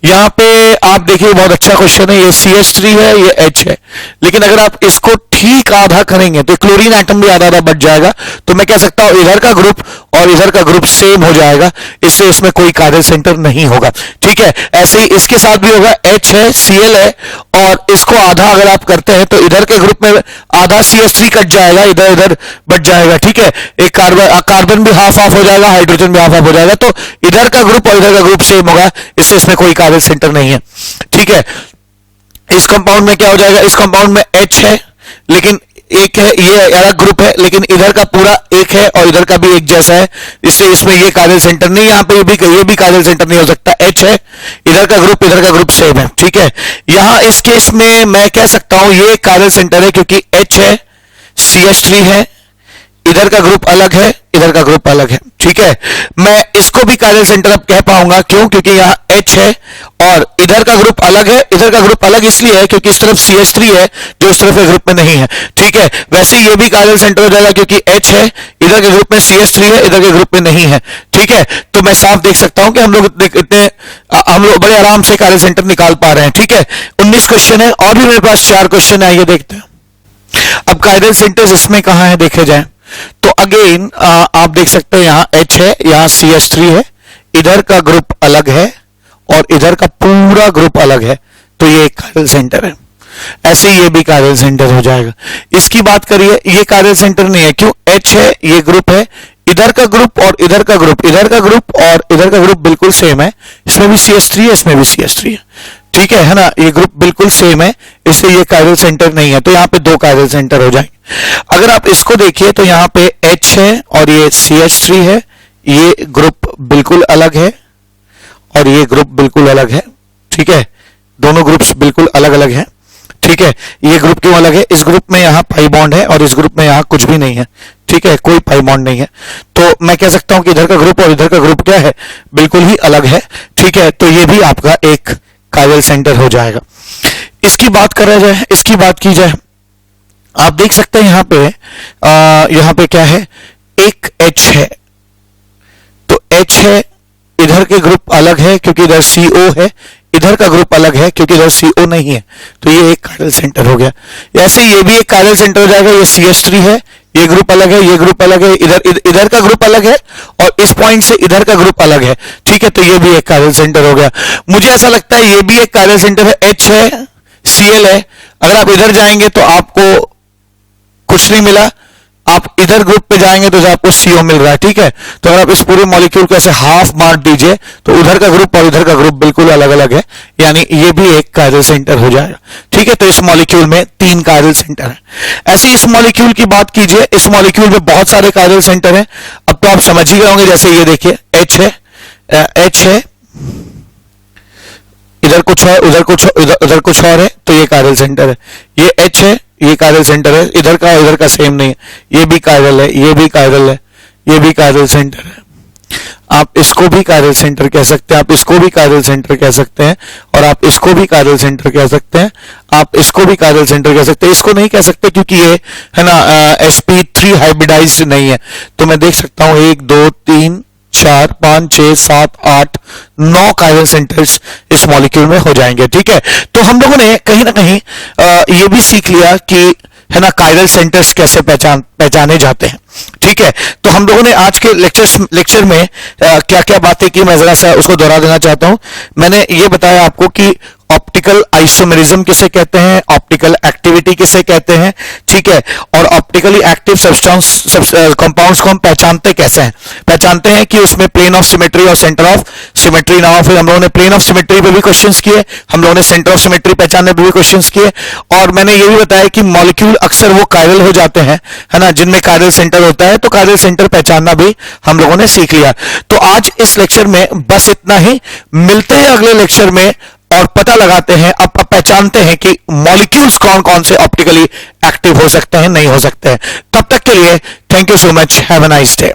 यहाँ पे आप देखिए, बहुत अच्छा क्वेश्चन है, ये CH3 है, ये H है, लेकिन अगर आप इसको ठीक आधा करेंगे तो क्लोरीन एटम भी आधा आधा बच जाएगा, तो मैं कह सकता हूं इधर का ग्रुप और इधर का ग्रुप सेम हो जाएगा, इससे इसमें कोई कार्डियल सेंटर नहीं होगा। ठीक है, ऐसे ही इसके साथ भी होगा, H है, Cl है और इसको आधा अगर आप करते हैं तो इधर के ग्रुप में आधा CH3 कट जाएगा, इधर इधर बच जाएगा। ठीक है, एक कार्बन भी हाफ हाफ हो जाएगा, हाइड्रोजन भी हाफ हाफ हो जाएगा, तो इधर का ग्रुप और इधर का ग्रुप सेम होगा, इससे इसमें कोई कार्डियल सेंटर नहीं है। ठीक है, इस कंपाउंड में क्या हो जाएगा, इस कंपाउंड में H है, लेकिन एक है, ये अलग ग्रुप है, लेकिन इधर का पूरा एक है और इधर का भी एक जैसा है, इसलिए इसमें ये कार्डियल सेंटर नहीं, यहाँ पे ये भी कार्डियल सेंटर नहीं हो सकता। H है, इधर का ग्रुप सेम है। ठीक है, यहां इस केस में मैं कह सकता हूं ये कार्डियल सेंटर है, क्योंकि H है, CH3 है, इधर का ग्रुप अलग है, इधर का ग्रुप अलग है। ठीक है, मैं इसको भी कार्डियल सेंटर अब कह पाऊंगा, क्यों, क्योंकि यहाँ H है और इधर का ग्रुप अलग है, इधर का ग्रुप अलग इसलिए है क्योंकि इस तरफ CH3 है जो इस तरफ के ग्रुप में नहीं है। ठीक है, वैसे ये भी कार्डियल सेंटर हो जाएगा, क्योंकि H है, इधर के ग्रुप में CH3 है, इधर के ग्रुप में नहीं है। ठीक है, तो मैं साफ देख सकता हूं कि हम लोग बड़े आराम से कार्डियल सेंटर निकाल पा रहे हैं। ठीक है, 19 क्वेश्चन है और भी मेरे पास 4 क्वेश्चन है, ये देखते हैं। अब कार्डियल सेंटर्स इसमें कहां है देखे जाए तो अगेन आप देख सकते हैं यहाँ H है, यहाँ CH3 है, इधर का ग्रुप अलग है और इधर का पूरा ग्रुप अलग है, तो ये एक कार्डियल सेंटर है। ऐसे ही ये भी कार्डियल सेंटर हो जाएगा। इसकी बात करिए, ये कार्डियल सेंटर नहीं है, क्यों, H है, ये ग्रुप है, इधर का ग्रुप और इधर का ग्रुप, इधर का ग्रुप और इधर का ग्रुप बिल्कुल सेम है, इसमें भी CH3 है, इसमें भी CH3 है। ठीक है ना, ये ग्रुप बिल्कुल सेम है, इसलिए ये कार्डियल सेंटर नहीं है, तो यहाँ पे दो कार्डियल सेंटर हो जाएंगे। अगर आप इसको देखिए तो यहाँ पे H है और ये CH3 है, ये ग्रुप बिल्कुल अलग है और ये ग्रुप बिल्कुल अलग है। ठीक है, दोनों ग्रुप्स बिल्कुल अलग अलग हैं। ठीक है, ये ग्रुप क्यों अलग है, इस ग्रुप में यहाँ पाई बॉन्ड है और इस ग्रुप में यहाँ कुछ भी नहीं है। ठीक है, कोई पाई बॉन्ड नहीं है, तो मैं कह सकता हूं कि इधर का ग्रुप और इधर का ग्रुप क्या है, बिल्कुल ही अलग है। ठीक है, तो ये भी आपका एक कार्डियल सेंटर हो जाएगा। इसकी बात करा जाए, इसकी बात की जाए, आप देख सकते हैं यहाँ पे क्या है, एक H है, तो H है, इधर के ग्रुप अलग है क्योंकि इधर CO है, इधर का ग्रुप अलग है क्योंकि इधर CO नहीं है, तो ये एक कार्डियल सेंटर हो गया। ऐसे ये भी एक कार्डियल सेंटर हो जाएगा, ये CH3 है, ये ग्रुप अलग है, ये ग्रुप अलग है, इधर का ग्रुप अलग है और इस पॉइंट से इधर का ग्रुप अलग है। ठीक है, तो ये भी एक कार्डियल सेंटर हो गया। मुझे ऐसा लगता है ये भी एक कार्डियल सेंटर है, H है, Cl है, अगर आप इधर जाएंगे तो आपको कुछ नहीं मिला, आप इधर ग्रुप पे जाएंगे तो आपको CO मिल रहा है, ठीक है। तो अगर आप इस पूरे मॉलिक्यूल को ऐसे हाफ बांट दीजिए तो उधर का ग्रुप और इधर का ग्रुप बिल्कुल अलग अलग है, यानी ये भी एक कायरल सेंटर हो जाएगा, ठीक है। तो इस मॉलिक्यूल में 3 कायरल सेंटर है। ऐसे इस मॉलिक्यूल की बात कीजिए, इस मॉलिक्यूल में बहुत सारे कायरल सेंटर हैं। अब तो आप समझ ही गए होंगे, जैसे ये देखिए H है, इधर कुछ है, उधर कुछ और है, तो ये कायरल सेंटर है। ये H है, ये कायरल सेंटर है, इधर का सेम नहीं है, ये भी कायरल है, ये भी कायरल है, ये भी कायरल सेंटर है। आप इसको भी कायरल सेंटर कह सकते हैं, आप इसको भी कायरल सेंटर कह सकते हैं, और आप इसको भी कायरल सेंटर कह सकते हैं, आप इसको भी कायरल सेंटर कह सकते हैं। इसको नहीं कह सकते क्योंकि ये है ना sp3 हाइब्रिडाइज्ड नहीं है। तो मैं देख सकता हूं 1 2 3 4 5 6 7 8 9 कायरल सेंटर्स इस मॉलिक्यूल में हो जाएंगे, ठीक है। तो हम लोगों ने कहीं ना कहीं ये भी सीख लिया कि है ना कायरल सेंटर्स कैसे पहचाने जाते हैं, ठीक है। तो हम लोगों ने आज के लेक्चर में क्या क्या बातें की, मैं जरा सा उसको दोहरा देना चाहता हूं। मैंने ये बताया आपको कि ऑप्टिकल आइसोमेरिज्म किसे कहते हैं, ऑप्टिकल एक्टिविटी किसे कहते हैं, ठीक है। और ऑप्टिकली एक्टिव सब्सटेंस कंपाउंड्स को हम पहचानते कैसे हैं, पहचानते हैं कि उसमें प्लेन ऑफ सिमेट्री और सेंटर ऑफ सिमेट्री ना हो। फिर हम लोगों ने प्लेन ऑफ सिमेट्री पे भी क्वेश्चंस किए, हम लोगों ने सेंटर ऑफ सिमेट्री पहचानने पे भी क्वेश्चंस किए, और मैंने ये भी बताया कि मॉलिक्यूल अक्सर वो कायरल हो जाते हैं, है ना, जिनमें कायरल सेंटर होता है। तो कायरल सेंटर पहचानना भी हम लोगों ने सीख लिया। तो आज इस लेक्चर में बस इतना ही, मिलते हैं अगले लेक्चर में और पता लगाते हैं, अब पहचानते हैं कि मॉलिक्यूल्स कौन कौन से ऑप्टिकली एक्टिव हो सकते हैं, नहीं हो सकते हैं। तब तक के लिए thank you so much, have a nice day.